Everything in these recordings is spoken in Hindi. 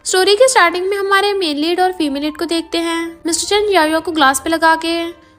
स्टोरी के स्टार्टिंग में हमारे मेन लीड और फीमेल लीड को देखते हैं। मिस्टर चेन यायो को ग्लास पे लगा के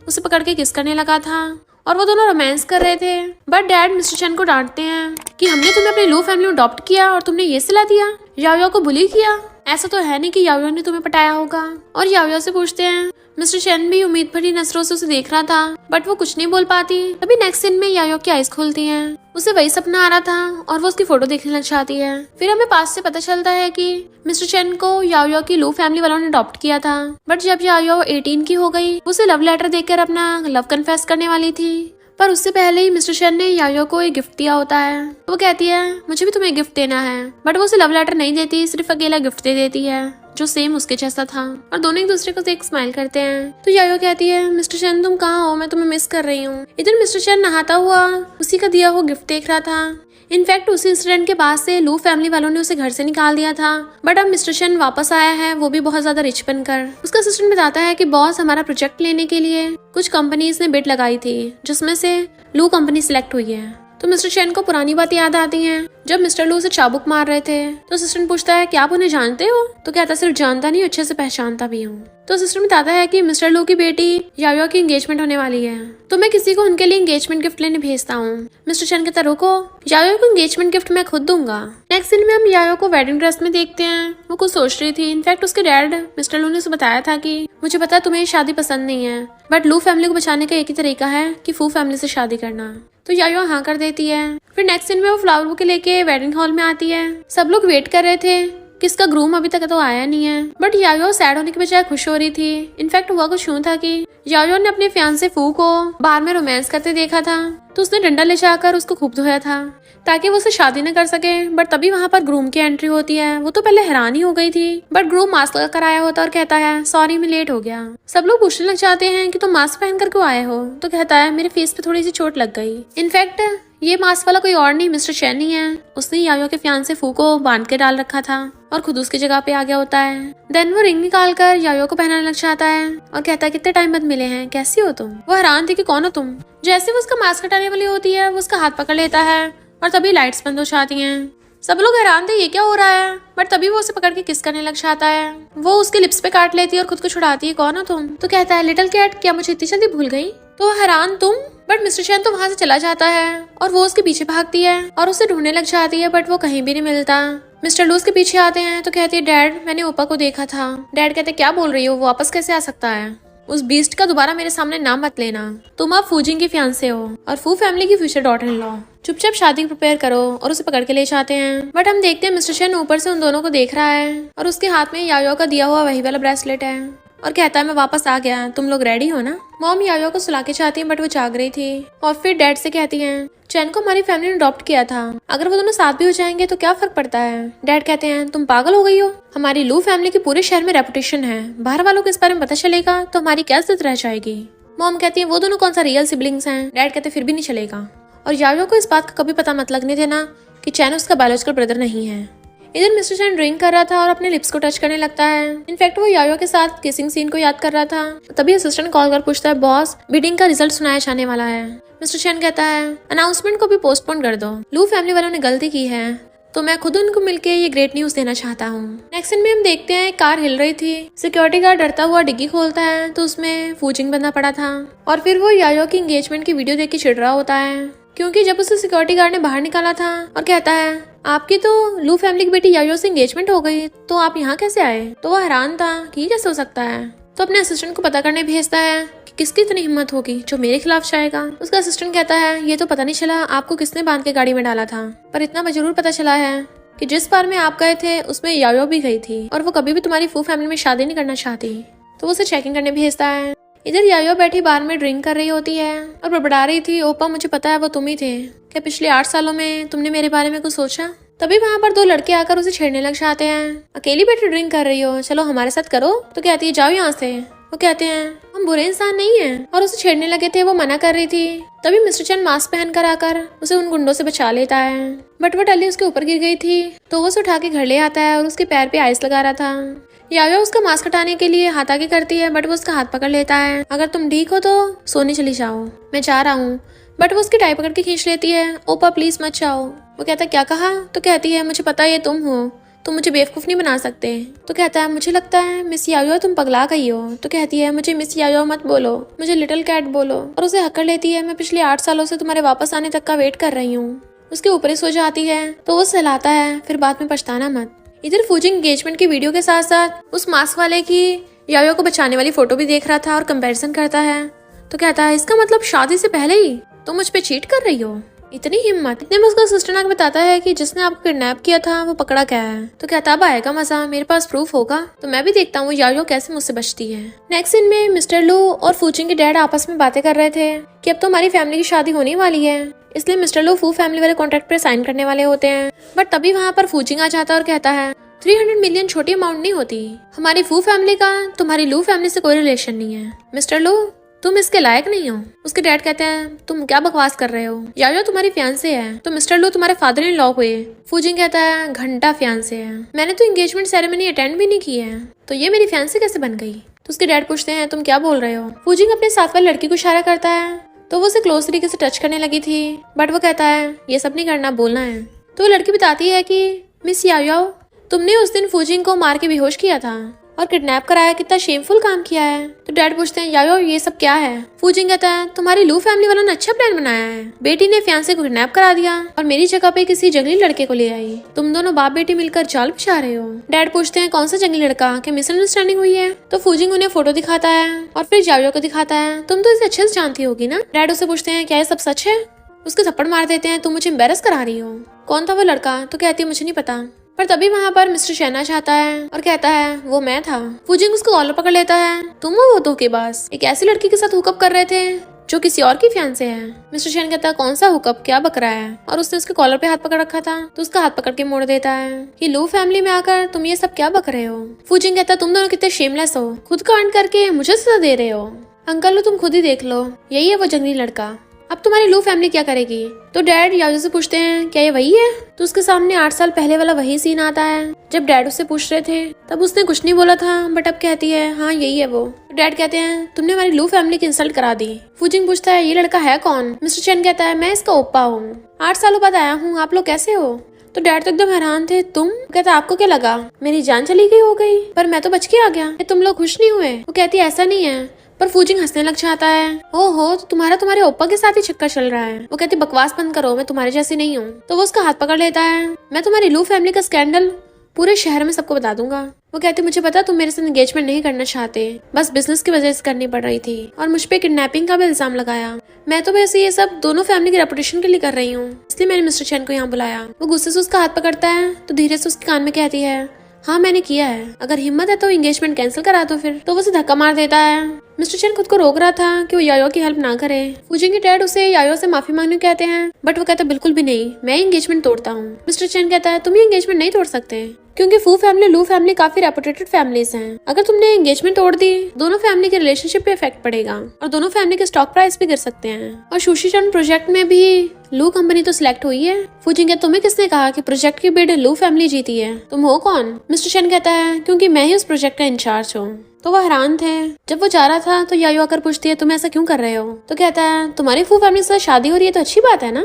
उसे पकड़ के किस करने लगा था और वो दोनों रोमांस कर रहे थे। बट डैड मिस्टर चेन को डांटते हैं कि हमने तुम्हें अपनी लू फैमिली में अडॉप्ट किया और तुमने ये सिला दिया, यायो को बुली किया। ऐसा तो है नहीं कि यायो ने तुम्हें पटाया होगा। और यायो से पूछते हैं। मिस्टर चेन भी उम्मीद भरी नजरों से उसे देख रहा था बट वो कुछ नहीं बोल पाती। तभी नेक्स्ट सीन में यायो की आइज खुलती हैं। उसे वही सपना आ रहा था और वो उसकी फोटो देखने लग जाती है। फिर हमें पास से पता चलता है कि मिस्टर चेन को यायो की लू फैमिली वालों ने अडॉप्ट किया था। बट जब यायो 18 की हो गई उसे लव लेटर देकर अपना लव कन्फेस करने वाली थी। पर उससे पहले ही मिस्टर चेन ने यायो को एक गिफ्ट दिया होता है। वो कहती है मुझे भी तुम्हें गिफ्ट देना है। बट वो उसे लव लेटर नहीं देती, सिर्फ अकेला गिफ्ट दे देती है जो सेम उसके जैसा था। और दोनों एक दूसरे को देख स्माइल करते हैं। तो यायो कहती है मिस्टर चेन तुम कहाँ हो, मैं तुम्हें मिस कर रही हूँ। इधर मिस्टर चेन नहाता हुआ उसी का दिया हुआ गिफ्ट देख रहा था। इनफैक्ट उसी इंसिडेंट के बाद से लू फैमिली वालों ने उसे घर से निकाल दिया था। बट अब मिस्टर चेन वापस आया है, वो भी बहुत ज्यादा रिच बनकर। उसका असिस्टेंट बताता है कि बॉस हमारा प्रोजेक्ट लेने के लिए कुछ कंपनीज ने बिड लगाई थी जिसमें से लू कंपनी सिलेक्ट हुई है। तो मिस्टर चेन को पुरानी बात याद आती है जब मिस्टर लू से चाबुक मार रहे थे। तो असिस्टेंट पूछता है क्या आप उन्हें जानते हो? तो कहता सिर्फ जानता नहीं, अच्छे से पहचानता भी हूँ। तो असिस्टेंट बताता है कि मिस्टर लू की बेटी यायो की एंगेजमेंट होने वाली है, तो मैं किसी को उनके लिए एंगेजमेंट गिफ्ट लेने भेजता हूँ। मिस्टर चेन कहता रुको, यायो को एंगेजमेंट गिफ्ट मैं खुद दूंगा। नेक्स्ट सीन में हम यायो को वेडिंग ड्रेस में देखते हैं। वो कुछ सोच रही थी। इनफैक्ट उसके डैड मिस्टर लू ने उसे बताया था कि मुझे पता है तुम्हें शादी पसंद नहीं है, बट लू फैमिली को बचाने का एक ही तरीका है कि फू फैमिली से शादी करना। तो यायो हाँ कर देती है। फिर नेक्स्ट सीन में वो फ्लावर बुके लेके वेडिंग हॉल में आती है। सब लोग वेट कर रहे थे कि इसका ग्रूम अभी तक तो आया नहीं है। बट यायो सैड होने के बजाय खुश हो रही थी। इनफैक्ट हुआ कुछ यूं था कि यायो ने अपने फियांसे फू को बार में रोमांस करते देखा था। तो उसने डंडा ले जाकर उसको खूब धोया था ताकि वो उससे शादी न कर सके। बट तभी वहाँ पर ग्रूम की एंट्री होती है। वो तो पहले हैरान ही हो गई थी बट ग्रूम मास्क लगा कर आया होता और कहता है सॉरी मैं लेट हो गया। सब लोग पूछने लग जाते हैं कि तुम मास्क पहन कर क्यों आए हो? तो कहता है मेरे फेस पे थोड़ी सी चोट लग गई। इनफैक्ट ये मास्क वाला कोई और नहीं मिस्टर चेन ही है। उसने यायो के फियांसे फू को बांध के डाल रखा था और खुद उसकी जगह पे आ गया होता है। देन वो रिंग निकाल कर यायो को पहनाने लग जाता है और कहता है कितने टाइम बाद मिले हैं, कैसी हो तुम? वो हैरान थी कि कौन हो तुम। जैसे वो उसका मास्क हटाने वाली होती है वो उसका हाथ पकड़ लेता है और तभी लाइट्स बंद हो जाती हैं। सब लोग हैरान थे ये क्या हो रहा है। बट तभी वो उसे पकड़ के किस करने लग जाता है। वो उसके लिप्स पे काट लेती है और खुद को छुड़ाती है कौन हो तुम? तो कहता है लिटिल कैट क्या मुझे इतनी जल्दी भूल गई? तो हैरान तुम। बट मिस्टर चेन तो वहाँ से चला जाता है और वो उसके पीछे भागती है और उसे ढूंढने लग जाती है बट वो कहीं भी नहीं मिलता। मिस्टर लू उसके पीछे आते हैं तो कहती है डैड मैंने ओपा को देखा था। डैड कहते क्या बोल रही हो, वो वापस कैसे आ सकता है? उस बीस्ट का दोबारा मेरे सामने नाम मत लेना। तुम अब फूजिंग के फियांसे हो और फू फैमिली की फ्यूचर डॉटर इन लॉ। चुपचाप शादी प्रिपेयर करो। और उसे पकड़ के ले जाते हैं। बट हम देखते हैं मिस्टर चेन ऊपर से उन दोनों को देख रहा है और उसके हाथ में यायो का दिया हुआ वही वाला ब्रेसलेट है और कहता है मैं वापस आ गया, तुम लोग रेडी हो ना? मॉम यायो को सुला के चाहती है बट वो जाग रही थी और फिर डैड से कहती हैं चैन को हमारी फैमिली ने अडॉप्ट किया था, अगर वो दोनों साथ भी हो जाएंगे तो क्या फर्क पड़ता है? डैड कहते हैं तुम पागल हो गई हो, हमारी लू फैमिली की पूरे शहर में रेपुटेशन है, बाहर वालों को इस बारे में पता चलेगा तो हमारी क्या इज्जत रह जाएगी। मॉम कहती है वो दोनों कौन सा रियल सिबलिंग्स हैं? डैड कहते फिर भी नहीं चलेगा। और यायो को इस बात का कभी पता मत लगने देना कि चैन उसका बायोलॉजिकल ब्रदर नहीं है। इधर मिस्टर चैन ड्रिंक कर रहा था और अपने लिप्स को टच करने लगता है। इनफैक्ट वो यायो के साथ किसिंग सीन को याद कर रहा था। तभी असिस्टेंट कॉल कर पूछता है बॉस बिडिंग का रिजल्ट सुनाया जाने वाला है। मिस्टर चैन कहता है अनाउंसमेंट को भी पोस्टपोन कर दो, लू फैमिली वालों ने गलती की है तो मैं खुद उनको मिलके ये ग्रेट न्यूज देना चाहता हूँ। नेक्स्ट सीन में हम देखते हैं कार हिल रही थी। सिक्योरिटी गार्ड डरता हुआ डिग्गी खोलता है तो उसमें फूजिंग बंधा पड़ा था और फिर वो यायो की एंगेजमेंट की वीडियो देख के चिढ़ रहा होता है क्योंकि जब उसे सिक्योरिटी गार्ड ने बाहर निकाला था और कहता है आपकी तो लू फैमिली की बेटी यायो से एंगेजमेंट हो गई तो आप यहाँ कैसे आए? तो वो हैरान था कि ये कैसे हो सकता है। तो अपने असिस्टेंट को पता करने भेजता है कि किसकी इतनी हिम्मत होगी जो मेरे खिलाफ जाएगा। उसका असिस्टेंट कहता है ये तो पता नहीं चला आपको किसने बांध के गाड़ी में डाला था, पर इतना जरूर पता चला है कि जिस बार में आप गए थे उसमें यायो भी गई थी और वो कभी भी तुम्हारी फू फैमिली में शादी नहीं करना चाहती। तो वो उसे चेकिंग करने भेजता है। इधर यायो बैठी बार में ड्रिंक कर रही होती है और बड़बड़ा रही थी ओपा मुझे पता है वो तुम ही थे, क्या पिछले 8 सालों में तुमने मेरे बारे में कुछ सोचा? तभी वहाँ पर 2 लड़के आकर उसे छेड़ने लग जाते हैं। अकेली बैठी ड्रिंक कर रही हो, चलो हमारे साथ करो। तो कहती है जाओ यहाँ से। वो कहते हैं हम बुरे इंसान नहीं हैं और उसे छेड़ने लगे थे, वो मना कर रही थी। तभी मिस्टर चैन मास्क पहन कर आकर उसे उन गुंडों से बचा लेता है बट वो टल्ली उसके ऊपर गिर गई थी तो वो उसे उठा के घर ले आता है और उसके पैर पे आइस लगा रहा था। यायो उसका मास्क हटाने के लिए हाथ आगे करती है बट वो उसका हाथ पकड़ लेता है। अगर तुम ठीक हो तो सोने चली जाओ, मैं जा रहा हूँ। बट वो उसकी टाई पकड़ के खींच लेती है। ओपा प्लीज मत जाओ। वो कहता क्या कहा? तो कहती है मुझे पता ये तुम हो, तुम मुझे बेवकूफ़ नहीं बना सकते। तो कहता है मुझे लगता है मिस यायो तुम पगला गई हो। तो कहती है मुझे मिस यायो मत बोलो, मुझे लिटिल कैट बोलो। और उसे हक्कर लेती है, मैं पिछले 8 सालों से तुम्हारे वापस आने तक का वेट कर रही हूँ। उसके ऊपर ही सो जाती है तो वो सहलाता है, फिर बाद में पछताना मत। इधर फूजिंग एंगेजमेंट की वीडियो के साथ साथ उस मास्क वाले की यायो को बचाने वाली फोटो भी देख रहा था और कंपैरिजन करता है। तो कहता है इसका मतलब शादी से पहले ही तुम मुझ पे चीट कर रही हो, इतनी हिम्मत। इतने में उसका सिस्टर आके बताता है कि जिसने आपको किडनैप किया था वो पकड़ा गया है। तो कहता अब आएगा मजा, मेरे पास प्रूफ होगा तो मैं भी देखता हूँ यायो कैसे मुझसे बचती है। नेक्स्ट सीन में मिस्टर लू और फूजिंग के डैड आपस में बातें कर रहे थे कि अब तो हमारी फैमिली की शादी होने वाली है, इसलिए मिस्टर लू फू फैमिली वाले कॉन्ट्रैक्ट पे साइन करने वाले होते हैं। बट तभी वहाँ पर फूजिंग आ जाता है और कहता है 300 मिलियन छोटी अमाउंट नहीं होती, हमारी फू फैमिली का तुम्हारी लू फैमिली से कोई रिलेशन नहीं है। मिस्टर लू तुम इसके लायक नहीं हो। उसके डैड कहते हैं तुम क्या बकवास कर रहे हो, यायो तुम्हारी फियांसे है। तो मिस्टर लू तुम्हारे फादर इन लॉ हुए। फूजिंग कहता है घंटा फियांसे है, मैंने तो एंगेजमेंट सेरेमनी अटेंड भी नहीं की है, तो ये मेरी फियांसे कैसे बन गई। तो उसके डैड पूछते हैं तुम क्या बोल रहे हो। फूजिंग अपने साथ वाली लड़की को इशारा करता है तो वो उसे क्लोज तरीके से टच करने लगी थी, बट वो कहता है ये सब नहीं करना, बोलना है। तो वो लड़की बताती है कि मिस यायो तुमने उस दिन फूजिंग को मार के बेहोश किया था और किडनैप कराया, कितना शेमफुल काम किया है। तो डैड पूछते हैं यायो ये सब क्या है। फूजिंग कहता है तुम्हारी लू फैमिली वालों ने अच्छा प्लान बनाया है, बेटी ने फियांसे को किडनैप करा दिया और मेरी जगह पे किसी जंगली लड़के को ले आई, तुम दोनों बाप बेटी मिलकर जाल बिछा रहे हो। डैड पूछते हैं कौन सा जंगली लड़का, क्या मिसअंडरस्टैंडिंग हुई है। तो फूजिंग उन्हें फोटो दिखाता है और फिर यायो को दिखाता है, तुम तो इसे अच्छे से जानती होगी ना। डैड उसे पूछते हैं क्या ये सब सच है। उसके थप्पड़ मार देते हैं, तुम मुझे एम्बेरस करा रही हो। कौन था वो लड़का। तो कहती है मुझे नहीं पता। पर तभी वहाँ पर मिस्टर शैना आता है और कहता है वो मैं था। फूजिंग उसको कॉलर पकड़ लेता है, तुम हो वो धोखेबाज, एक ऐसी लड़की के साथ हुकअप कर रहे थे जो किसी और की फियांसे है। मिस्टर शैन कहता है कौन सा हुकअप, क्या बक रहा है। और उसने उसके कॉलर पे हाथ पकड़ रखा था तो उसका हाथ पकड़ के मोड़ देता है कि लू फैमिली में आकर तुम ये सब क्या बक रहे हो। फूजिंग कहता है तुम दोनों कितने शेमलेस हो, खुद का अर्न करके मुझे सजा दे रहे हो। अंकल लो तुम खुद ही देख लो, यही है वो जंगली लड़का, अब तुम्हारी लू फैमिली क्या करेगी। तो डैड यायो से पूछते हैं क्या ये वही है। तो उसके सामने 8 साल पहले वाला वही सीन आता है जब डैड उससे पूछ रहे थे, तब उसने कुछ नहीं बोला था बट अब कहती है हाँ यही है वो। डैड कहते हैं तुमने हमारी लू फैमिली की इंसल्ट करा दी। फूजिंग पूछता है ये लड़का है कौन। मिस्टर चैन कहता है मैं इसका ओप्पा हूँ, 8 सालों बाद आया हूँ, आप लोग कैसे हो। तो डैड तो एकदम हैरान थे, तुम। कहता आपको क्या लगा मेरी जान चली गई हो गई, पर मैं तो बच के आ गया, तुम लोग खुश नहीं हुए। वो कहती है ऐसा नहीं है। पर फूजिंग हंसने लग जाता है, ओहो तो तुम्हारे ओप्पा के साथ ही चक्कर चल रहा है। वो कहती बकवास बंद करो, मैं तुम्हारे जैसी नहीं हूँ। तो वो उसका हाथ पकड़ लेता है, मैं तुम्हारी लू फैमिली का स्कैंडल पूरे शहर में सबको बता दूंगा। वो कहती मुझे पता तुम मेरे साथ एंगेजमेंट नहीं करना चाहते, बस बिजनेस की वजह से करनी पड़ रही थी और मुझ पे किडनैपिंग का भी इल्जाम लगाया। मैं तो वैसे ये सब दोनों फैमिली की रेपुटेशन के लिए कर रही हूँ, इसलिए मैंने मिस्टर चैन को यहाँ बुलाया। वो गुस्से से उसका हाथ पकड़ता है तो धीरे से उसके कान में कहती है हाँ मैंने किया है, अगर हिम्मत है तो एंगेजमेंट कैंसिल करा दो फिर। तो वो उसे धक्का मार देता है। मिस्टर चैन खुद को रोक रहा था कि वो यायो की हेल्प ना करे। फूजिंग के डैड उसे यायो से माफी मांगने कहते हैं बट वो कहता है बिल्कुल भी नहीं, मैं एंगेजमेंट तोड़ता हूँ। मिस्टर चैन कहता है तुम ये एंगेजमेंट नहीं तोड़ सकते क्योंकि फू फैमिली लू फैमिली काफी रेपुटेटेड फैमिलीज हैं। अगर तुमने एंगेजमेंट तोड़ दी दोनों फैमिली के रिलेशनशिप पे इफेक्ट पड़ेगा और दोनों फैमिली के स्टॉक प्राइस भी गिर सकते हैं। और सुशी चैन प्रोजेक्ट में भी लू कंपनी तो सिलेक्ट हुई है। फूजिंग तुम्हें किसने कहा कि प्रोजेक्ट की बिड लू फैमिली जीती है, तुम हो कौन। मिस्टर चैन कहता है क्योंकि मैं ही उस प्रोजेक्ट का इंचार्ज हूँ। तो वो हैरान थे। जब वो जा रहा था तो यायो आकर पूछती है तुम ऐसा क्यों कर रहे हो। तो कहता है तुम्हारी फू फैमिली से शादी हो रही है तो अच्छी बात है ना।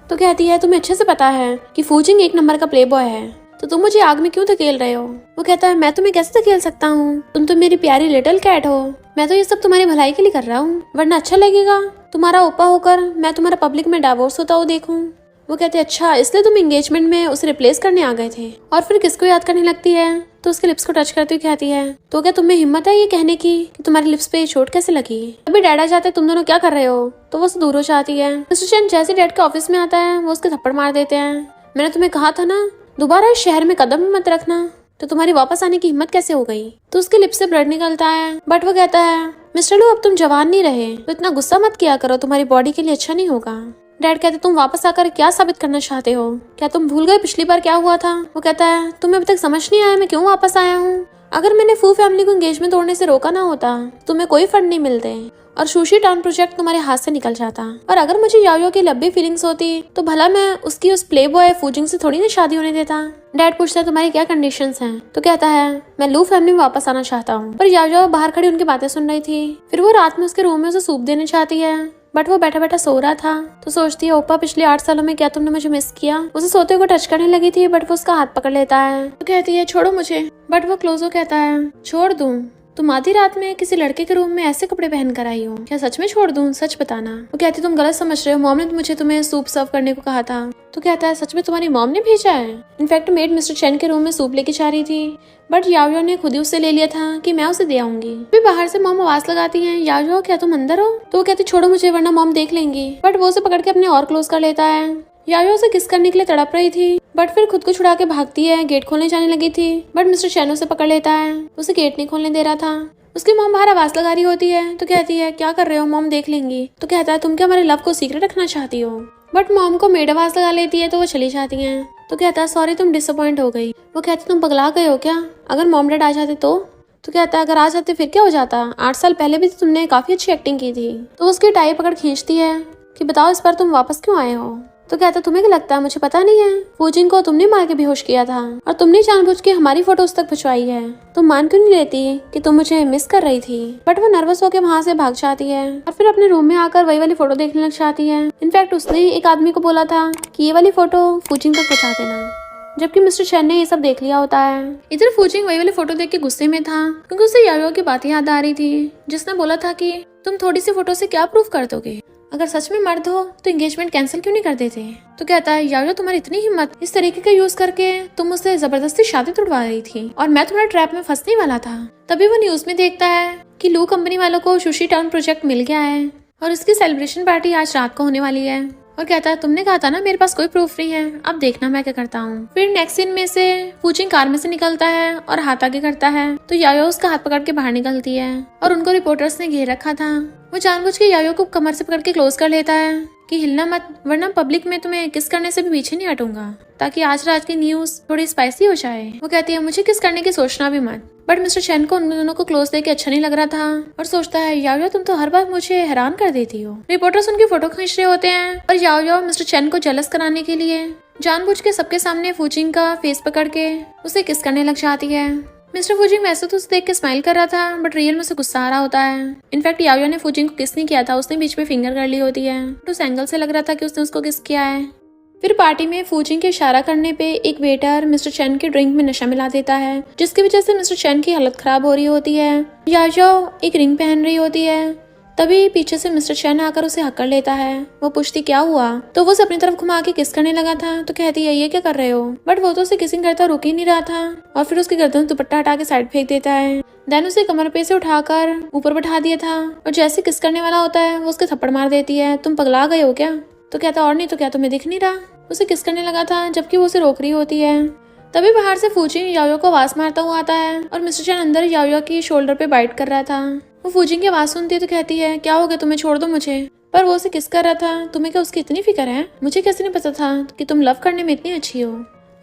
तो कहती है तुम्हें अच्छे से पता है कि फूजिंग 1 नंबर का प्ले बॉय है, तो तुम मुझे आग में क्यों धकेल रहे हो। वो कहता है मैं तुम्हें कैसे धकेल सकता हूँ, तुम तो मेरी प्यारी लिटिल कैट हो, मैं तो ये सब तुम्हारी भलाई के लिए कर रहा हूँ, वरना अच्छा लगेगा तुम्हारा ओपा होकर मैं तुम्हारा पब्लिक में डाइवोर्स होता हुआ देखूं। वो कहते अच्छा इसलिए तुम एंगेजमेंट में उसे रिप्लेस करने आ गए थे। और फिर किसको याद करने लगती है तो उसके लिप्स को टच करती हुई कहती है तो क्या तुम्हें हिम्मत है ये कहने की कि तुम्हारे लिप्स पे चोट कैसे लगी। अभी डैड आ जाते तुम दोनों क्या कर रहे हो। तो वो उससे दूर हो जाती है। मिस्टर चैन जैसे डैड के ऑफिस में आता है वो उसके थप्पड़ मार देते हैं, मैंने तुम्हें कहा था ना दोबारा इस शहर में कदम भी मत रखना, तो तुम्हारी वापस आने की हिम्मत कैसे हो गई। तो उसके लिप्स से ब्लड निकलता है बट वो कहता है मिस्टर लू अब तुम जवान नहीं रहे तो इतना गुस्सा मत किया करो, तुम्हारी बॉडी के लिए अच्छा नहीं होगा। डैड कहते तुम वापस आकर क्या साबित करना चाहते हो, क्या तुम भूल गए पिछली बार क्या हुआ था। वो कहता है तुम्हें अभी तक समझ नहीं आया मैं क्यों वापस आया हूँ। अगर मैंने फू फैमिली को एंगेजमेंट तोड़ने से रोका ना होता तुम्हें कोई फंड नहीं मिलते और सुशी टाउन प्रोजेक्ट तुम्हारे हाथ से निकल जाता। और अगर मुझे यायो की लंबी फीलिंग्स होती तो भला मैं उसकी उस प्ले बॉय फूजिंग से थोड़ी ना शादी होने देता। डैड पूछता है तुम्हारी क्या कंडीशंस हैं। तो कहता है मैं लू फैमिली में वापस आना चाहता हूँ। पर यायो बाहर खड़ी उनकी बातें सुन रही थी। फिर वो रात में उसके रूम में उसे सूप देने चाहती है बट वो बैठा बैठा सो रहा था। तो सोचती है ओप्पा पिछले 8 सालों में क्या तुमने मुझे मिस किया। उसे सोते हुए टच करने लगी थी बट वो उसका हाथ पकड़ लेता है। तो कहती है छोड़ो मुझे, बट वो क्लोज हो कहता है छोड़ दूं? तुम आधी रात में किसी लड़के के रूम में ऐसे कपड़े पहन कर आई हो, क्या सच में छोड़ दूं? सच बताना। वो कहती तुम गलत समझ रहे हो, मॉम ने मुझे तुम्हें सूप सर्व करने को कहा था। तो कहता है सच में तुम्हारी मॉम ने भेजा है? इनफैक्ट मेड मिस्टर चैन के रूम में सूप लेके जा रही थी बट याओ ने खुद ही उससे ले लिया था कि मैं उसे दे आऊंगी। फिर बाहर से मॉम आवाज लगाती है याओ क्या तुम अंदर हो? तो वो कहती छोड़ो मुझे वरना मॉम देख लेंगी। बट वो उसे पकड़ के अपने और क्लोज कर लेता है। याओ उसे किस करने के लिए तड़प रही थी बट फिर खुद को छुड़ा के भागती है। गेट खोलने जाने लगी थी बट मिस्टर चैन उसे पकड़ लेता है। उसे गेट नहीं खोलने दे रहा था। उसकी मॉम बाहर आवाज लगा रही होती है। तो कहती है क्या कर रहे हो, मॉम देख लेंगी। तो कहता है तुम क्या हमारे लव को सीक्रेट रखना चाहती हो? बट मॉम को मेड आवाज लगा लेती है तो वो चली जाती है। तो कहता है सॉरी तुम डिसअपॉइंट हो गई। वो कहती तुम पगला गए हो क्या? अगर मॉम डैड आ जाते तो कहता है अगर आ जाते फिर क्या हो जाता? 8 साल पहले भी तो तुमने काफी अच्छी एक्टिंग की थी। तो उसकी टाई पकड़ खींचती है कि बताओ इस बार तुम वापस क्यों आए हो? तो कहता तुम्हें क्या लगता है मुझे पता नहीं है? फूजिंग को तुमने मार के बेहोश किया था और तुमने जानबूझ के हमारी फोटोज तक भिजवाई है। तुम मान क्यों नहीं लेती कि तुम मुझे मिस कर रही थी? बट वो नर्वस होकर वहाँ से भाग जाती है और फिर अपने रूम में आकर वही वाली फोटो देखने लग जाती है। इनफैक्ट उसने एक आदमी को बोला था कि ये वाली फोटो फूजिंग तक पहुँचा देना, जबकि मिस्टर चैन ने ये सब देख लिया होता है। इधर फूजिंग वही वाली फोटो देख के गुस्से में था क्योंकि उसे याओ की बातें याद आ रही थी जिसने बोला था कि तुम थोड़ी सी फोटो से क्या प्रूफ कर दोगे, अगर सच में मर्द हो तो एंगेजमेंट कैंसिल क्यों नहीं कर देते? तो कहता है याओ तुम्हारी इतनी हिम्मत, इस तरीके का यूज करके तुम मुझसे जबरदस्ती शादी तुड़वा रही थी और मैं तुम्हारे ट्रैप में फंसने वाला था। तभी वो न्यूज में देखता है कि लू कंपनी वालों को सुशी टाउन प्रोजेक्ट मिल गया है और इसकी सेलिब्रेशन पार्टी आज रात को होने वाली है। और कहता है तुमने कहा था ना मेरे पास कोई प्रूफ नहीं है, अब देखना मैं क्या करता हूँ। फिर नेक्स्ट सीन में से फूजिंग कार में से निकलता है और हाथ आगे करता है तो याओ उसका हाथ पकड़ के बाहर निकलती है और उनको रिपोर्टर्स ने घेर रखा था। वो जानबूझ के याओ को कमर से पकड़ के क्लोज कर लेता है कि हिलना मत वरना पब्लिक में तुम्हें किस करने से भी पीछे नहीं हटूंगा, ताकि आज रात की न्यूज थोड़ी स्पाइसी हो जाए। वो कहती है मुझे किस करने की सोचना भी मत। बट मिस्टर चैन को उन दोनों को क्लोज देके अच्छा नहीं लग रहा था और सोचता है याओ तुम तो हर बार मुझे हैरान कर देती हो। रिपोर्टर्स उनकी फोटो खींच रहे होते हैं और याओ मिस्टर चैन को जेलस कराने के लिए जानबूझ के सबके सामने फूजिंग का फेस पकड़ के उसे किस करने लग जाती है। मिस्टर फूजिंग वैसे तो उसे देख के स्माइल कर रहा था बट रियल में उसे गुस्सा आ रहा होता है। इनफैक्ट याओ ने फूजिंग को किस नहीं किया था, उसने बीच में फिंगर कर ली होती है तो उस एंगल से लग रहा था कि उसने उसको किस किया है। फिर पार्टी में फूजिंग के इशारा करने पे एक वेटर मिस्टर चैन के ड्रिंक में नशा मिला देता है जिसकी वजह से मिस्टर चैन की हालत खराब हो रही होती है। याओ एक रिंग पहन रही होती है तभी पीछे से मिस्टर चैन आकर उसे हक कर लेता है। वो पूछती क्या हुआ तो वो उसे अपनी तरफ घुमा के किस करने लगा था। तो कहती है ये क्या कर रहे हो? बट वो तो उसे किसिंग करता रुक ही नहीं रहा था और फिर उसकी गर्दन से दुपट्टा हटा के साइड फेंक देता है। देन उसे कमर पे से उठाकर ऊपर बैठा दिया था और जैसे किस करने वाला होता है वो उसके थप्पड़ मार देती है। तुम पगला गए हो क्या? तो कहता और नहीं तो क्या तुम्हें दिख नहीं रहा? उसे किस करने लगा था जबकि वो उसे रोक रही होती है। तभी बाहर से फूजिंग याओ को आवाज मारता हुआ आता है और मिस्टर चैन अंदर याओ की शोल्डर पे बाइट कर रहा था। वो फूजिंग की आवाज सुनती है तो कहती है क्या हो गया तुम्हें, छोड़ दो मुझे। पर वो उसे किस कर रहा था। तुम्हें क्या उसकी इतनी फिक्र है? मुझे कैसे नहीं पता था कि तुम लव करने में इतनी अच्छी हो।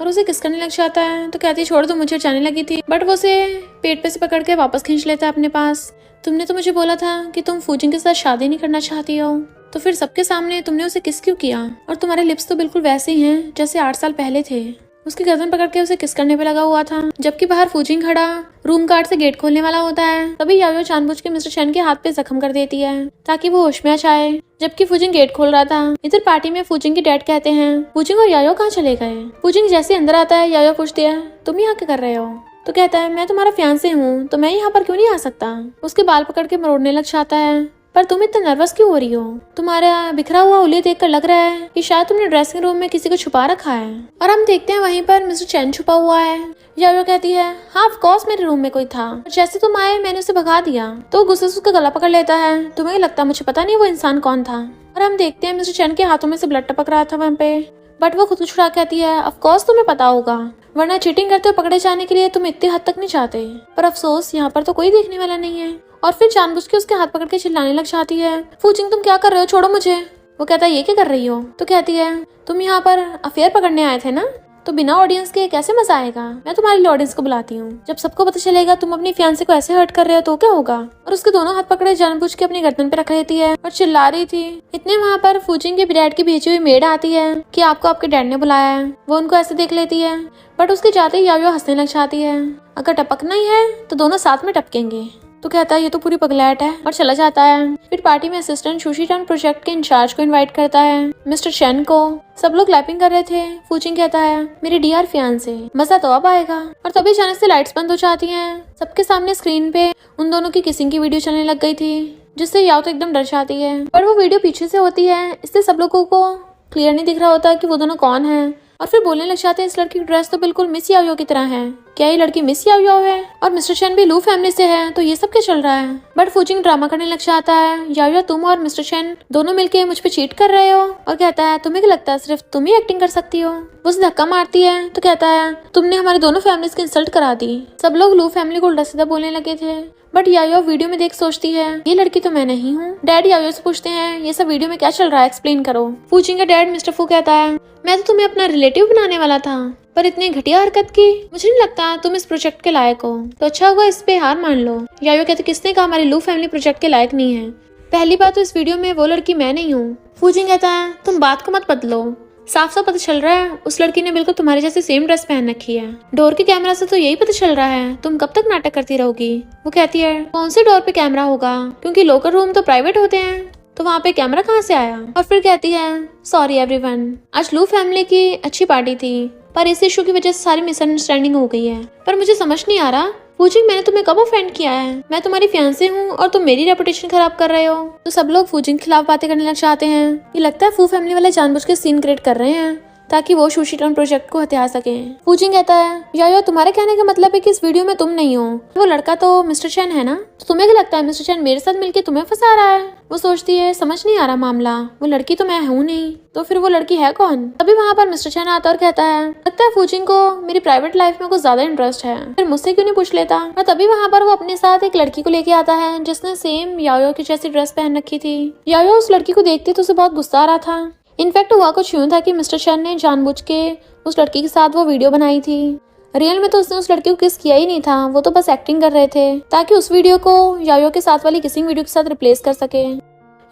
और उसे किस करने लग जाता है तो कहती है छोड़ दो मुझे, जाने लगी थी। बट वो उसे पेट पे से पकड़ के वापस खींच लेता है अपने पास। तुमने तो मुझे बोला था कि तुम फूजिंग के साथ शादी नहीं करना चाहती हो, तो फिर सबके सामने तुमने उसे किस क्यों किया? और तुम्हारे लिप्स तो बिल्कुल वैसे ही हैं जैसे 8 साल पहले थे। उसकी गर्दन पकड़ के उसे किस करने पे लगा हुआ था जबकि बाहर फूजिंग खड़ा रूम गार्ड से गेट खोलने वाला होता है। तभी याओ जानबूझ के मिस्टर चैन के हाथ पे जख्म कर देती है ताकि वो होश में आ जाए जबकि फूजिंग गेट खोल रहा था। इधर पार्टी में फूजिंग के डैड कहते हैं फूजिंग और याओ कहाँ चले गए? फूजिंग जैसे अंदर आता है याओ पूछती है तुम यहाँ क्या कर रहे हो? तो कहता है मैं तुम्हारा फियांसे हूँ तो मैं यहाँ पर क्यों नहीं आ सकता। उसके बाल पकड़ के मरोड़ने लग जाता है। पर तुम इतना नर्वस क्यों हो रही हो? तुम्हारा बिखरा हुआ उंगली देखकर लग रहा है कि शायद तुमने ड्रेसिंग रूम में किसी को छुपा रखा है। और हम देखते हैं वहीं पर मिस्टर चैन छुपा हुआ है। याओ कहती है हाँ ऑफ कोर्स मेरे रूम में कोई था, जैसे तुम आए मैंने उसे भगा दिया। तो गुस्से से उसका गला पकड़ लेता है। तुम्हें लगता मुझे पता नहीं वो इंसान कौन था। और हम देखते हैं मिस्टर चैन के हाथों में से ब्लड टपक रहा था वहाँ पे। बट वो खुद को छुड़ा कहती है ऑफ कोर्स तुम्हें पता होगा, वरना चीटिंग करते हुए पकड़े जाने के लिए तुम इतनी हद तक नहीं चाहते। पर अफसोस यहाँ पर तो कोई देखने वाला नहीं है। और फिर जानबूझ के उसके हाथ पकड़ के चिल्लाने लग जाती है फूजिंग तुम क्या कर रहे हो, छोड़ो मुझे। वो कहता है ये क्या कर रही हो? तो कहती है तुम यहाँ पर अफेयर पकड़ने आए थे ना, तो बिना ऑडियंस के कैसे मजा आएगा? मैं तुम्हारे लिए ऑडियंस को बुलाती हूँ। जब सबको पता चलेगा तुम अपनी फियांसे को ऐसे हर्ट कर रहे हो तो क्या होगा? और उसके दोनों हाथ पकड़े जानबूझ के अपनी गर्दन पे रख लेती है और चिल्ला रही थी। इतने वहाँ पर फूजिंग के डैड की भेजी हुई मेड आती है कि आपको आपके डैड ने बुलाया है। वो उनको ऐसे देख लेती है बट उसके जाते ही याओ हंसने लग जाती है। अगर टपकना ही है तो दोनों साथ में टपकेंगे। तो कहता है ये तो पूरी पगलैट है और चला जाता है। फिर पार्टी में असिस्टेंट शूशीटन प्रोजेक्ट के इंचार्ज को इनवाइट करता है, मिस्टर चेन को। सब लोग क्लैपिंग कर रहे थे। फूचिंग कहता है मेरे डियर फियांसे, मजा तो अब आएगा। और तभी अचानक से लाइट्स बंद हो जाती हैं। सबके सामने स्क्रीन पे उन दोनों की किसिंग की वीडियो चलने लग गई थी, जिससे याओ तो एकदम डर जाती है। पर वो वीडियो पीछे से होती है, इससे सब लोगों को क्लियर नहीं दिख रहा होता कि वो दोनों कौन है। और फिर बोलने लग जाते हैं इस लड़की की ड्रेस तो बिल्कुल मिस याओ की तरह है। क्या ये लड़की मिस याओ है? और मिस्टर चेन भी लू फैमिली से है, तो ये सब क्या चल रहा है? बट फूचिंग ड्रामा करने लग जाता है। याओ तुम और मिस्टर चेन दोनों मिलके मुझ पे चीट कर रहे हो। और कहता है तुम्हें क्या लगता है सिर्फ तुम ही एक्टिंग कर सकती हो? वो उसे धक्का मारती है तो कहता है तुमने हमारे दोनों फैमिलीज की इंसल्ट करा दी। सब लोग लू फैमिली को उल्टा सीधा बोलने लगे थे। बट याओ वीडियो में देख सोचती है ये लड़की तो मैं नहीं हूँ। डैड याओ से पूछते हैं ये सब वीडियो में क्या चल रहा है, एक्सप्लेन करो। फूचिंग का डैड मिस्टर फू कहता है मैं तो तुम्हें अपना रिलेटिव बनाने वाला था, पर इतनी घटिया हरकत की, मुझे नहीं लगता तुम इस प्रोजेक्ट के लायक हो, तो अच्छा होगा इस पे हार मान लो। याओ कहते किसने कहा हमारी लू फैमिली प्रोजेक्ट के लायक नहीं है? पहली बात तो इस वीडियो में वो लड़की मैं नहीं हूँ। फूचिंग कहता है तुम बात को मत बदलो, साफ साफ पता चल रहा है उस लड़की ने बिल्कुल तुम्हारे जैसे सेम ड्रेस पहन रखी है। डोर के कैमरा से तो यही पता चल रहा है, तुम कब तक नाटक करती रहोगी? वो कहती है कौन से डोर पे कैमरा होगा, क्योंकि लोकल रूम तो प्राइवेट होते हैं, तो वहाँ पे कैमरा कहाँ से आया? और फिर कहती है सॉरी एवरीवन, आज लू फैमिली की अच्छी पार्टी थी, पर इस इशू की वजह से सारी मिसअंडरस्टैंडिंग हो गई है। पर मुझे समझ नहीं आ रहा फूचिंग मैंने तुम्हें कब ऑफेंड किया है? मैं तुम्हारी फियांसे हूँ और तुम मेरी रेपुटेशन खराब कर रहे हो। तो सब लोग फूचिंग के खिलाफ बातें करने लग जाते हैं। ये लगता है फू फैमिली वाले जानबूझ के सीन क्रिएट कर रहे हैं ताकि वो शूशीटन प्रोजेक्ट को हथिया सके। फूचिंग कहता है याओ तुम्हारे कहने का मतलब है कि इस वीडियो में तुम नहीं हो, वो लड़का तो मिस्टर चेन है ना, तो तुम्हें क्या लगता है मिस्टर चेन मेरे साथ मिलके तुम्हें फंसा रहा है? वो सोचती है समझ नहीं आ रहा मामला, वो लड़की तो मैं हूँ नहीं, तो फिर वो लड़की है कौन? तभी वहाँ पर मिस्टर चेन आता और कहता है लगता है फूचिंग को मेरी प्राइवेट लाइफ में कुछ ज्यादा इंटरेस्ट है, फिर मुझसे क्यों नहीं पूछ लेता? और तभी वहाँ पर वो अपने साथ एक लड़की को लेके आता है जिसने सेम याओ की जैसी ड्रेस पहन रखी थी। याओ उस लड़की को देखते तो उसे बहुत गुस्सा आ रहा था। इनफैक्ट हुआ कुछ यूं था कि मिस्टर चेन ने जानबूझ के उस लड़की के साथ वो वीडियो बनाई थी। रियल में तो उसने उस लड़की को किस किया ही नहीं था, वो तो बस एक्टिंग कर रहे थे ताकि उस वीडियो को याओ के साथ वाली किसिंग वीडियो के साथ रिप्लेस कर सके।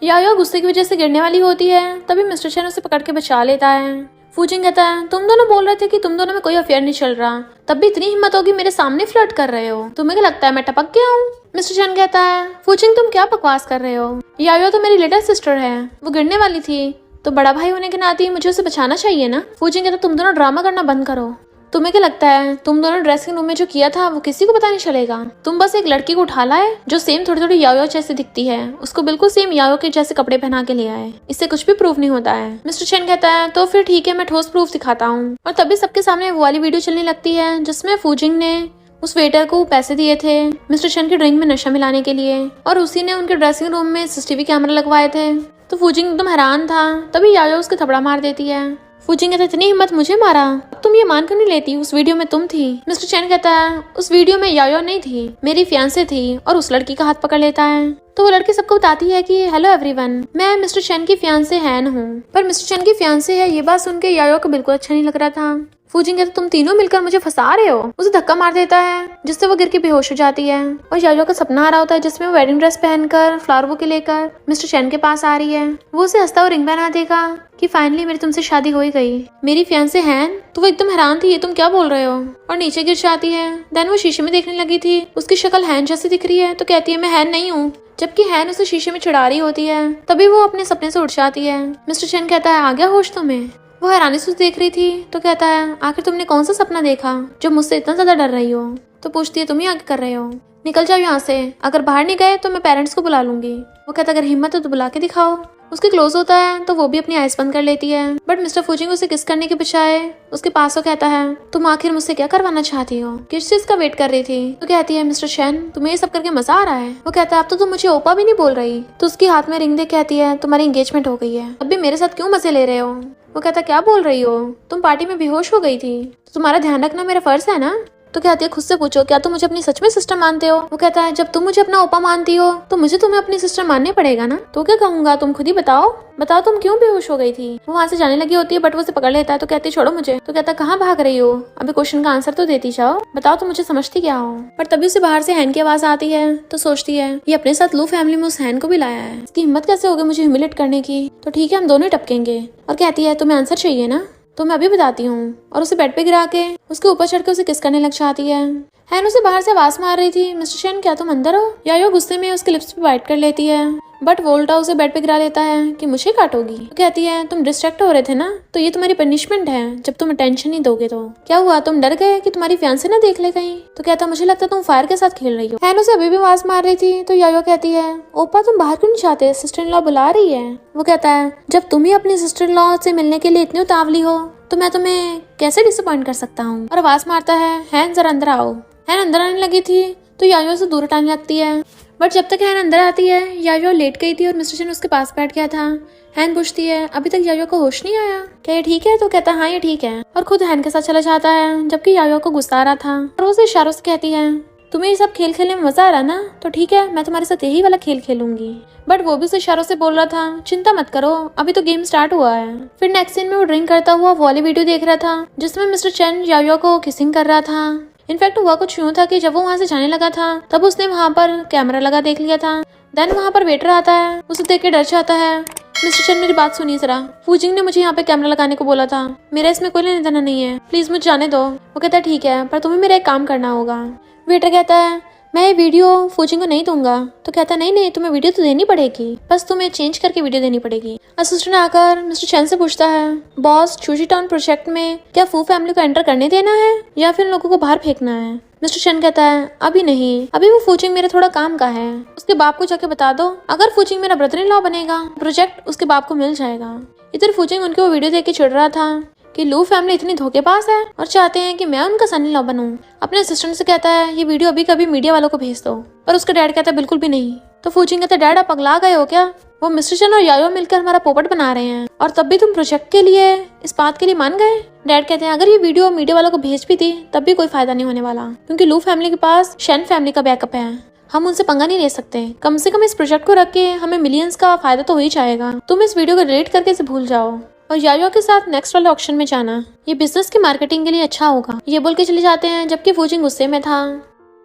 याओ गुस्से की वजह से गिरने वाली होती है, तभी मिस्टर चेन उसे पकड़ के बचा लेता है। फूचिंग कहता है तुम दोनों बोल रहे थे कि तुम दोनों में कोई अफेयर नहीं चल रहा, तब भी इतनी हिम्मत होगी मेरे सामने फ्लर्ट कर रहे हो? तुम्हें क्या लगता है मैं टपक गया हूँ? मिस्टर चेन कहता है फूचिंग तुम क्या बकवास कर रहे हो? याओ तो मेरी लिटिल सिस्टर है, वो गिरने वाली थी, तो बड़ा भाई होने के नाते मुझे उसे बचाना चाहिए ना। फूचिंग कहता तुम दोनों ड्रामा करना बंद करो। तुम्हें क्या लगता है तुम दोनों ड्रेसिंग रूम में जो किया था वो किसी को पता नहीं चलेगा? तुम बस एक लड़की को उठा लाए जो सेम थोड़ी थोड़ी याओ जैसे दिखती है, उसको बिल्कुल सेम याओ के जैसे कपड़े पहना के ले आए, इससे कुछ भी प्रूफ नहीं होता है। मिस्टर चेन कहता है तो फिर ठीक है मैं ठोस प्रूफ दिखाता हूँ। और तभी सबके सामने वो वाली वीडियो चलने लगती है जिसमें फूचिंग ने उस वेटर को पैसे दिए थे मिस्टर चेन की ड्रिंक में नशा मिलाने के लिए, और उसी ने उनके ड्रेसिंग रूम में सीसीटीवी कैमरा लगवाए थे। तो फूचिंग एकदम हैरान था, तभी याओ उसके थपड़ा मार देती है। फूचिंग कहता है इतनी हिम्मत मुझे मारा, तुम ये मान क्यों नहीं लेती उस वीडियो में तुम थी? मिस्टर चेन कहता है उस वीडियो में याओ नहीं थी, मेरी फियांसे थी, और उस लड़की का हाथ पकड़ लेता है। तो वो लड़की सबको बताती है कि हेलो एवरीवन, मैं मिस्टर चेन की फियांसे हैन हूँ। पर मिस्टर चेन की फियांसे है ये बात सुन के याओ को बिल्कुल अच्छा नहीं लग रहा था। फूचिंग कहता तुम तीनों मिलकर मुझे फंसा रहे हो। उसे धक्का मार देता है जिससे वो गिर के बेहोश हो जाती है। और याओ का सपना आ रहा होता है जिसमें वो वेडिंग ड्रेस पहनकर फ्लावर बुके लेकर मिस्टर चेन के पास आ रही है। वो उसे हंसता हुआ रिंग पहना देगा कि फाइनली मेरी तुमसे शादी हो ही गई, मेरी फियांसे हैन। तो वो एकदम हैरान थी ये तुम क्या बोल रहे हो, और नीचे गिर जाती है। देन वो शीशे में देखने लगी थी, उसकी शक्ल हैन जैसी दिख रही है, तो कहती है मैं हैन नहीं हूँ, जबकि हैन उसे शीशे में चिढ़ा रही होती है। तभी वो अपने सपने से उठ जाती है। मिस्टर चेन कहता है आ गया होश तुम्हें? वो हैरानी से देख रही थी तो कहता है आखिर तुमने कौन सा सपना देखा जो मुझसे इतना ज्यादा डर रही हो? तो पूछती है तुम ही आगे कर रहे हो, निकल जाओ यहाँ से, अगर बाहर नहीं गए तो मैं पेरेंट्स को बुला लूंगी। वो कहता अगर हिम्मत है तो बुला के दिखाओ। उसके क्लोज होता है तो वो भी अपनी आइज बंद कर लेती है। बट मिस्टर फूचिंग उसे किस करने के बजाय उसके पास वो कहता है तुम आखिर मुझसे क्या करवाना चाहती हो, किस चीज का वेट कर रही थी? तो कहती है मिस्टर चेन तुम्हें ये सब करके मजा आ रहा है? वो कहता है अब तो तुम मुझे ओपा भी नहीं बोल रही। तो उसकी हाथ में रिंग दे कहती है तुम्हारी एंगेजमेंट हो गई है, अब भी मेरे साथ क्यों मजे ले रहे हो? वो कहता क्या बोल रही हो, तुम पार्टी में बेहोश हो गई थी, तो तुम्हारा ध्यान रखना मेरा फर्ज है ना। तो कहती है खुद से पूछो क्या तुम मुझे अपनी सच में सिस्टर मानते हो? वो कहता है जब तुम मुझे अपना ओपा मानती हो तो मुझे तुम्हें अपनी सिस्टर मानने पड़ेगा ना। तो क्या कहूंगा, तुम खुद ही बताओ तुम क्यों बेहोश हो गई थी? वो वहाँ से जाने लगी होती है बट वो उसे पकड़ लेता है। तो कहती है छोड़ो मुझे। तो कहता कहाँ भाग रही हो, अभी क्वेश्चन का आंसर तो देती जाओ, बताओ तुम मुझे समझती क्या हो? पर तभी उसे बाहर से हैन की आवाज आती है तो सोचती है ये अपने साथ लू फैमिली में उस हैन को भी लाया है, इसकी हिम्मत कैसे होगी मुझे ह्यूमिलेट करने की? तो ठीक है हम दोनों ही टपकेंगे। और कहती है तुम्हें आंसर चाहिए ना, तो मैं अभी बताती हूँ। और उसे बेड पे गिरा के उसके ऊपर चढ़ के उसे किस करने लग जाती है। हैन उसे बाहर से आवाज मार रही थी, मिस्टर चेन क्या तुम अंदर हो? यायो गुस्से में उसके लिप्स पे बाइट कर लेती है, बट वोल्टा उसे बेड पे गिरा लेता है कि मुझे काटोगी। तो कहती है तुम डिस्ट्रैक्ट हो रहे थे ना, तो ये तुम्हारी पनिशमेंट है जब तुम अटेंशन नहीं दोगे तो। क्या हुआ, तुम डर गए कि तुम्हारी फियांसे ना देख ले कहीं? तो कहता मुझे लगता तुम फायर के साथ खेल रही हो। हैन उसे अभी भी आवाज मार रही थी, तो यायो कहती है ओपा तुम बाहर क्यों नहीं चाहते, सिस्टर इन लॉ बुला रही है। वो कहता है जब तुम ही अपनी सिस्टर इन लॉ से मिलने के लिए इतनी उतावली हो तो मैं तुम्हें कैसे डिसअपॉइंट कर सकता हूँ। और आवाज मारता है हैन जरा अंदर आओ। हैन अंदर आने लगी थी तो यायो से दूर हटाने लगती है, बट जब तक हैन अंदर आती है यायो लेट गई थी और मिस्टर चेन उसके पास बैठ गया था। हैन पूछती है अभी तक यायो को होश नहीं आया, क्या ये ठीक है? तो कहता हाँ ये ठीक है, और खुद हैन के साथ चला जाता है जबकि यायो को गुस्सा आ रहा था। और उसे इशारों से कहती है तुम्हें ये सब खेल खेलने में मजा आ रहा ना, तो ठीक है मैं तुम्हारे साथ यही वाला खेल खेलूंगी। बट वो भी उसे इशारों से बोल रहा था चिंता मत करो अभी तो गेम स्टार्ट हुआ है। फिर नेक्स्ट सीन में वो ड्रिंक करता हुआ वाली वीडियो देख रहा था जिसमें मिस्टर चेन यायो को किसिंग कर रहा था। इनफैक्ट हुआ कुछ यूं था कि जब वो वहाँ से जाने लगा था तब उसने वहाँ पर कैमरा लगा देख लिया था। देन वहाँ पर वेटर आता है, उसे देख के डर जाता है। मिस्टर चेन मेरी बात सुनिए जरा, फूजिंग ने मुझे यहाँ पे कैमरा लगाने को बोला था, मेरा इसमें कोई लेना देना नहीं है, प्लीज मुझे जाने दो। वो कहता है ठीक है पर तुम्हें मेरा एक काम करना होगा। वेटर कहता है मैं ये वीडियो फूजिंग को नहीं दूंगा। तो कहता नहीं नहीं तुम्हें वीडियो तो देनी पड़ेगी, बस तुम्हें चेंज करके वीडियो देनी पड़ेगी। असिस्टेंट आकर मिस्टर चेन से पूछता है बॉस चूची टाउन प्रोजेक्ट में क्या फू फैमिली को एंटर करने देना है या फिर लोगों को बाहर फेंकना है। मिस्टर चेन कहता है अभी नहीं, अभी वो फूचिंग मेरे थोड़ा काम का है, उसके बाप को जाके बता दो अगर फूचिंग मेरा ब्रदर इन लॉ बनेगा प्रोजेक्ट उसके बाप को मिल जाएगा। इधर फूचिंग उनके वो वीडियो देख के चिढ़ रहा था कि लू फैमिली इतनी धोखेबाज है और चाहते हैं कि मैं उनका सन इन लॉ बनूं। अपने असिस्टेंट से कहता है ये वीडियो अभी कभी मीडिया वालों को भेज दो, पर उसका डैड कहता है बिल्कुल भी नहीं। तो फूचिंग कहता है डैड आप पगला गए हो क्या, वो मिस्टर चेन और यायो मिलकर हमारा पोपट बना रहे हैं और तब भी तुम प्रोजेक्ट के लिए इस बात के लिए मान गए। डैड कहते हैं अगर ये वीडियो मीडिया वालों को भेज भी थी तब भी कोई फायदा नहीं होने वाला, क्योंकि लू फैमिली के पास शेन फैमिली का बैकअप है, हम उनसे पंगा नहीं ले सकते। कम से कम इस प्रोजेक्ट को रख के हमें मिलियंस का फायदा तो हो ही जाएगा, तुम इस वीडियो को डिलीट करके इसे भूल जाओ और यायो के साथ नेक्स्ट वाले ऑक्शन में जाना, ये बिजनेस की मार्केटिंग के लिए अच्छा होगा। ये बोल के चले जाते हैं जबकि फूजिंग गुस्से में था।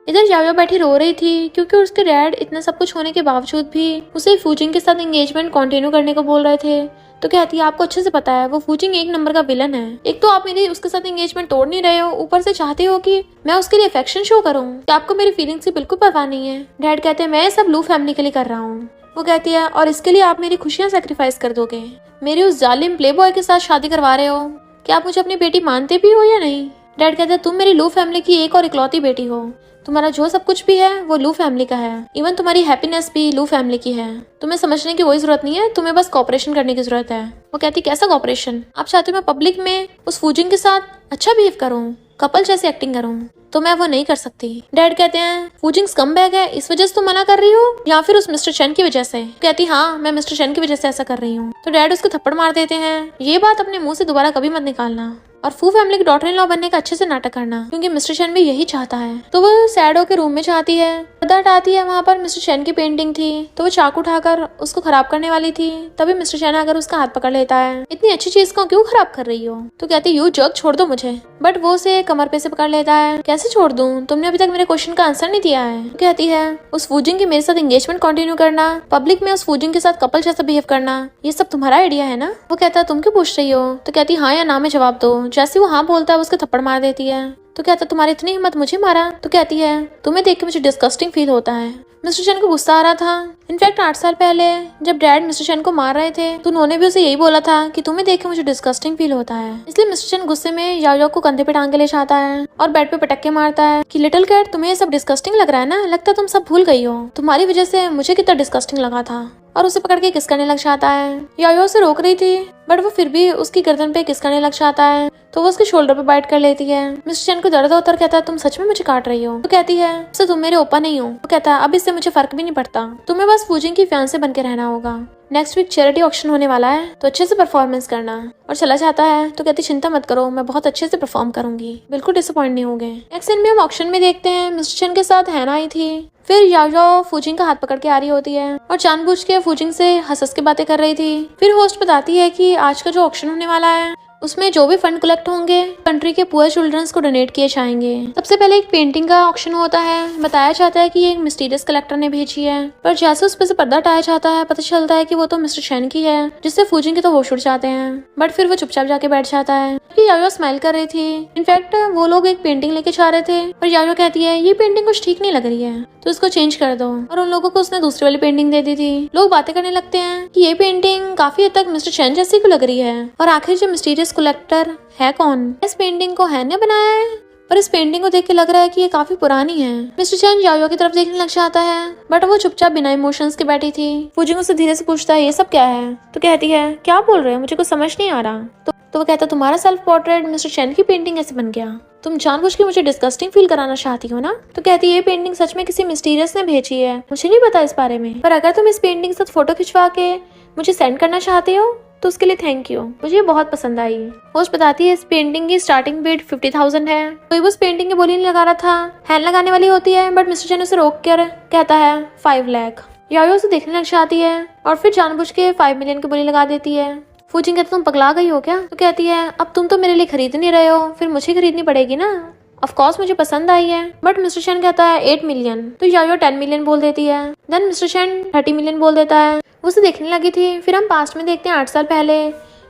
इधर यायो बैठी रो रही थी क्योंकि उसके डैड इतना सब कुछ होने के बावजूद भी उसे फूजिंग के साथ एंगेजमेंट कंटिन्यू करने को बोल रहे थे। तो कहती है आपको अच्छे से पता है वो फूजिंग एक नंबर का विलन है, एक तो आप मेरी उसके साथ एंगेजमेंट तोड़ नहीं रहे हो, ऊपर से चाहते हो कि मैं उसके लिए अफेक्शन शो करूं, कि आपको मेरी फीलिंग्स की बिल्कुल परवाह नहीं है। डैड कहते हैं मैं सब लू फैमिली के लिए कर रहा हूँ। वो कहती है और इसके लिए आप मेरी खुशियां सेक्रीफाइस कर दोगे, मेरे उस जालिम प्ले बॉय के साथ शादी करवा रहे हो, क्या आप मुझे अपनी बेटी मानते भी हो या नहीं। डैड कहते हैं तुम मेरी लू फैमिली की एक और इकलौती बेटी हो, तुम्हारा जो सब कुछ भी है वो लू फैमिली का है, इवन तुम्हारी हैप्पीनेस भी लू फैमिली की है, तुम्हें समझने की कोई जरूरत नहीं है, तुम्हें बस कॉपरेशन करने की जरूरत है। वो कहती कैसा कॉपरेशन, आप चाहते हो मैं पब्लिक में उस फूजिंग के साथ अच्छा बिहेव करूँ, कपल जैसे एक्टिंग करूँ, तो मैं वो नहीं कर सकती। डैड कहते हैं फूजिंग स्कमबैग है इस वजह से तुम मना कर रही हो या फिर उस मिस्टर चेन की वजह से। कहती हाँ मैं मिस्टर चेन की वजह से ऐसा कर रही हूँ। तो डैड उसको थप्पड़ मार देते हैं, ये बात अपने मुंह से दोबारा कभी मत निकालना और फू फैमिली की डॉटर इन लॉ बनने का अच्छे से नाटक करना, क्योंकि मिस्टर चेन भी यही चाहता है। तो वो सैड होकर रूम में जाती है, पर्दा हटाती है, वहाँ पर मिस्टर चेन की पेंटिंग थी, तो वो चाकू उठाकर उसको खराब करने वाली थी, तभी मिस्टर चेन आकर उसका हाथ पकड़ लेता है, इतनी अच्छी चीज को क्यों खराब कर रही हो। तो कहती यू जर्क छोड़ दो मुझे, बट वो उसे कमर पे से पकड़ लेता है, कैसे छोड़ दूं, तुमने अभी तक मेरे क्वेश्चन का आंसर नहीं दिया है। तो कहती है उस फूजिंग की मेरे साथ एंगेजमेंट कंटिन्यू करना, पब्लिक में उस फूजिंग के साथ कपल जैसा बिहेव करना, ये सब तुम्हारा आइडिया है ना। वो कहता है तुम क्यों पूछ रही हो। तो कहती हाँ या ना में जवाब दो। जैसे वो हाँ बोलता है उसके थप्पड़ मार देती है। तो कहता तुम्हारी इतनी हिम्मत मुझे मारा। तो कहती है तुम्हें देख के मुझे डिस्गस्टिंग फील होता है। मिस्टर चेन को गुस्सा आ रहा था। इनफैक्ट 8 साल पहले जब डैड मिस्टर चेन को मार रहे थे तो उन्होंने भी उसे यही बोला था कि तुम्हें देख के मुझे डिस्गस्टिंग फील होता है। इसलिए मिस्टर चेन गुस्से में यायो को कंधे पे टांग के ले जाता है और बेड पे पटक मारता है कि लिटिल कैट तुम्हें ये सब डिस्गस्टिंग लग रहा है ना, लगता है तुम सब भूल गई हो, तुम्हारी वजह से मुझे कितना डिस्गस्टिंग लगा था। और उसे पकड़ के किस करने लग जाता है। यायो उसे रोक रही थी बट वो फिर भी उसकी गर्दन पे किस करने लग जाता है, तो वो उसके शोल्डर पे बाइट कर लेती है। मिस्टर चेन को दर्द होता है, कहता है तुम सच में मुझे काट रही हो। तो कहती है इससे तुम मेरे ओपा नहीं हो। तो कहता है अब इससे मुझे फर्क भी नहीं पड़ता, तुम्हें बस फूजिंग की फियांसे बन के रहना होगा। नेक्स्ट वीक चैरिटी ऑक्शन होने वाला है तो अच्छे से परफॉर्मेंस करना। और चला जाता है तो कहती चिंता मत करो, मैं बहुत अच्छे से परफॉर्म करूंगी, बिल्कुल डिसअपॉइंट नहीं होंगे। नेक्स्ट सीन में हम ऑक्शन में देखते हैं मिस्टर चेन के साथ हैना आई थी। फिर यायो फूजिंग का हाथ पकड़ के आ रही होती है और जानबूझ के फूजिंग से हंस के बातें कर रही थी। फिर होस्ट बताती है कि आज का जो ऑक्शन होने वाला है उसमें जो भी फंड कलेक्ट होंगे कंट्री के पुअर चिल्ड्रंस को डोनेट किए जाएंगे। सबसे पहले एक पेंटिंग का ऑक्शन होता है। बताया जाता है कि ये एक मिस्टीरियस कलेक्टर ने भेजी है, पर जैसे उस पर से पर्दा हटाया जाता है पता चलता है कि वो तो मिस्टर चैन की है, जिससे फूजिंग के तो होश उड़ जाते हैं। बट फिर वो चुपचाप जाके बैठ जाता है। यायो स्माइल कर रही थी। इनफैक्ट वो लोग एक पेंटिंग लेके जा रहे थे, पर यायो कहती है ये पेंटिंग कुछ ठीक नहीं लग रही है तो इसको चेंज कर दो, और उन लोगों को उसने दूसरी वाली पेंटिंग दे दी थी। लोग बातें करने लगते हैं कि ये पेंटिंग काफी हद तक मिस्टर चैन जैसी को लग रही है, और आखिर जो मिस्टीरियस कलेक्टर है कौन? इस पेंटिंग को हैन ने बनाया है, पर इस पेंटिंग को देख के लग रहा है कि ये काफी पुरानी है। मिस्टर चैन यायो की तरफ देखने लग जाता है, बट वो चुपचाप बिना इमोशंस के बैठी थी। फूजिंग उससे धीरे से पूछता है ये सब क्या है, तो कहती है क्या बोल रहे हो, मुझे कुछ समझ नहीं आ रहा। तो वो कहता है तुम्हारा सेल्फ पोर्ट्रेट मिस्टर चैन की पेंटिंग कैसे बन गया? तुम जानबूझ के मुझे डिस्गस्टिंग फील कराना चाहती हो ना? तो कहती है ये पेंटिंग सच में किसी मिस्टीरियस ने भेजी है, मुझे नहीं पता इस बारे में, पर अगर तुम इस पेंटिंग के साथ फोटो खिंचवा के मुझे सेंड करना चाहते हो तो उसके लिए थैंक यू, मुझे ये बहुत पसंद आई। होस्ट बताती है इस पेंटिंग की स्टार्टिंग बिड 50,000 है। कोई उस पेंटिंग की बोली नहीं लगा रहा था, हैंड लगाने वाली होती है, बट मिस्टर चैन उसे रोक कर कहता है 5 लाख। यायो उसे देखने लग जाती है और फिर जानबूझ के 5 मिलियन की बोली लगा देती है। फूजिंग कहता तुम पगला गई हो क्या? तो कहती है अब तुम तो मेरे लिए खरीद नहीं रहे हो, फिर मुझे खरीदनी पड़ेगी ना। ऑफ कोर्स मुझे पसंद आई है, बट मिस्टर चैन कहता है 8 मिलियन। तो यायो 10 मिलियन बोल देती है। देन मिस्टर चैन 30 मिलियन बोल देता है। वो उसे देखने लगी थी। फिर हम पास्ट में देखते हैं 8 साल पहले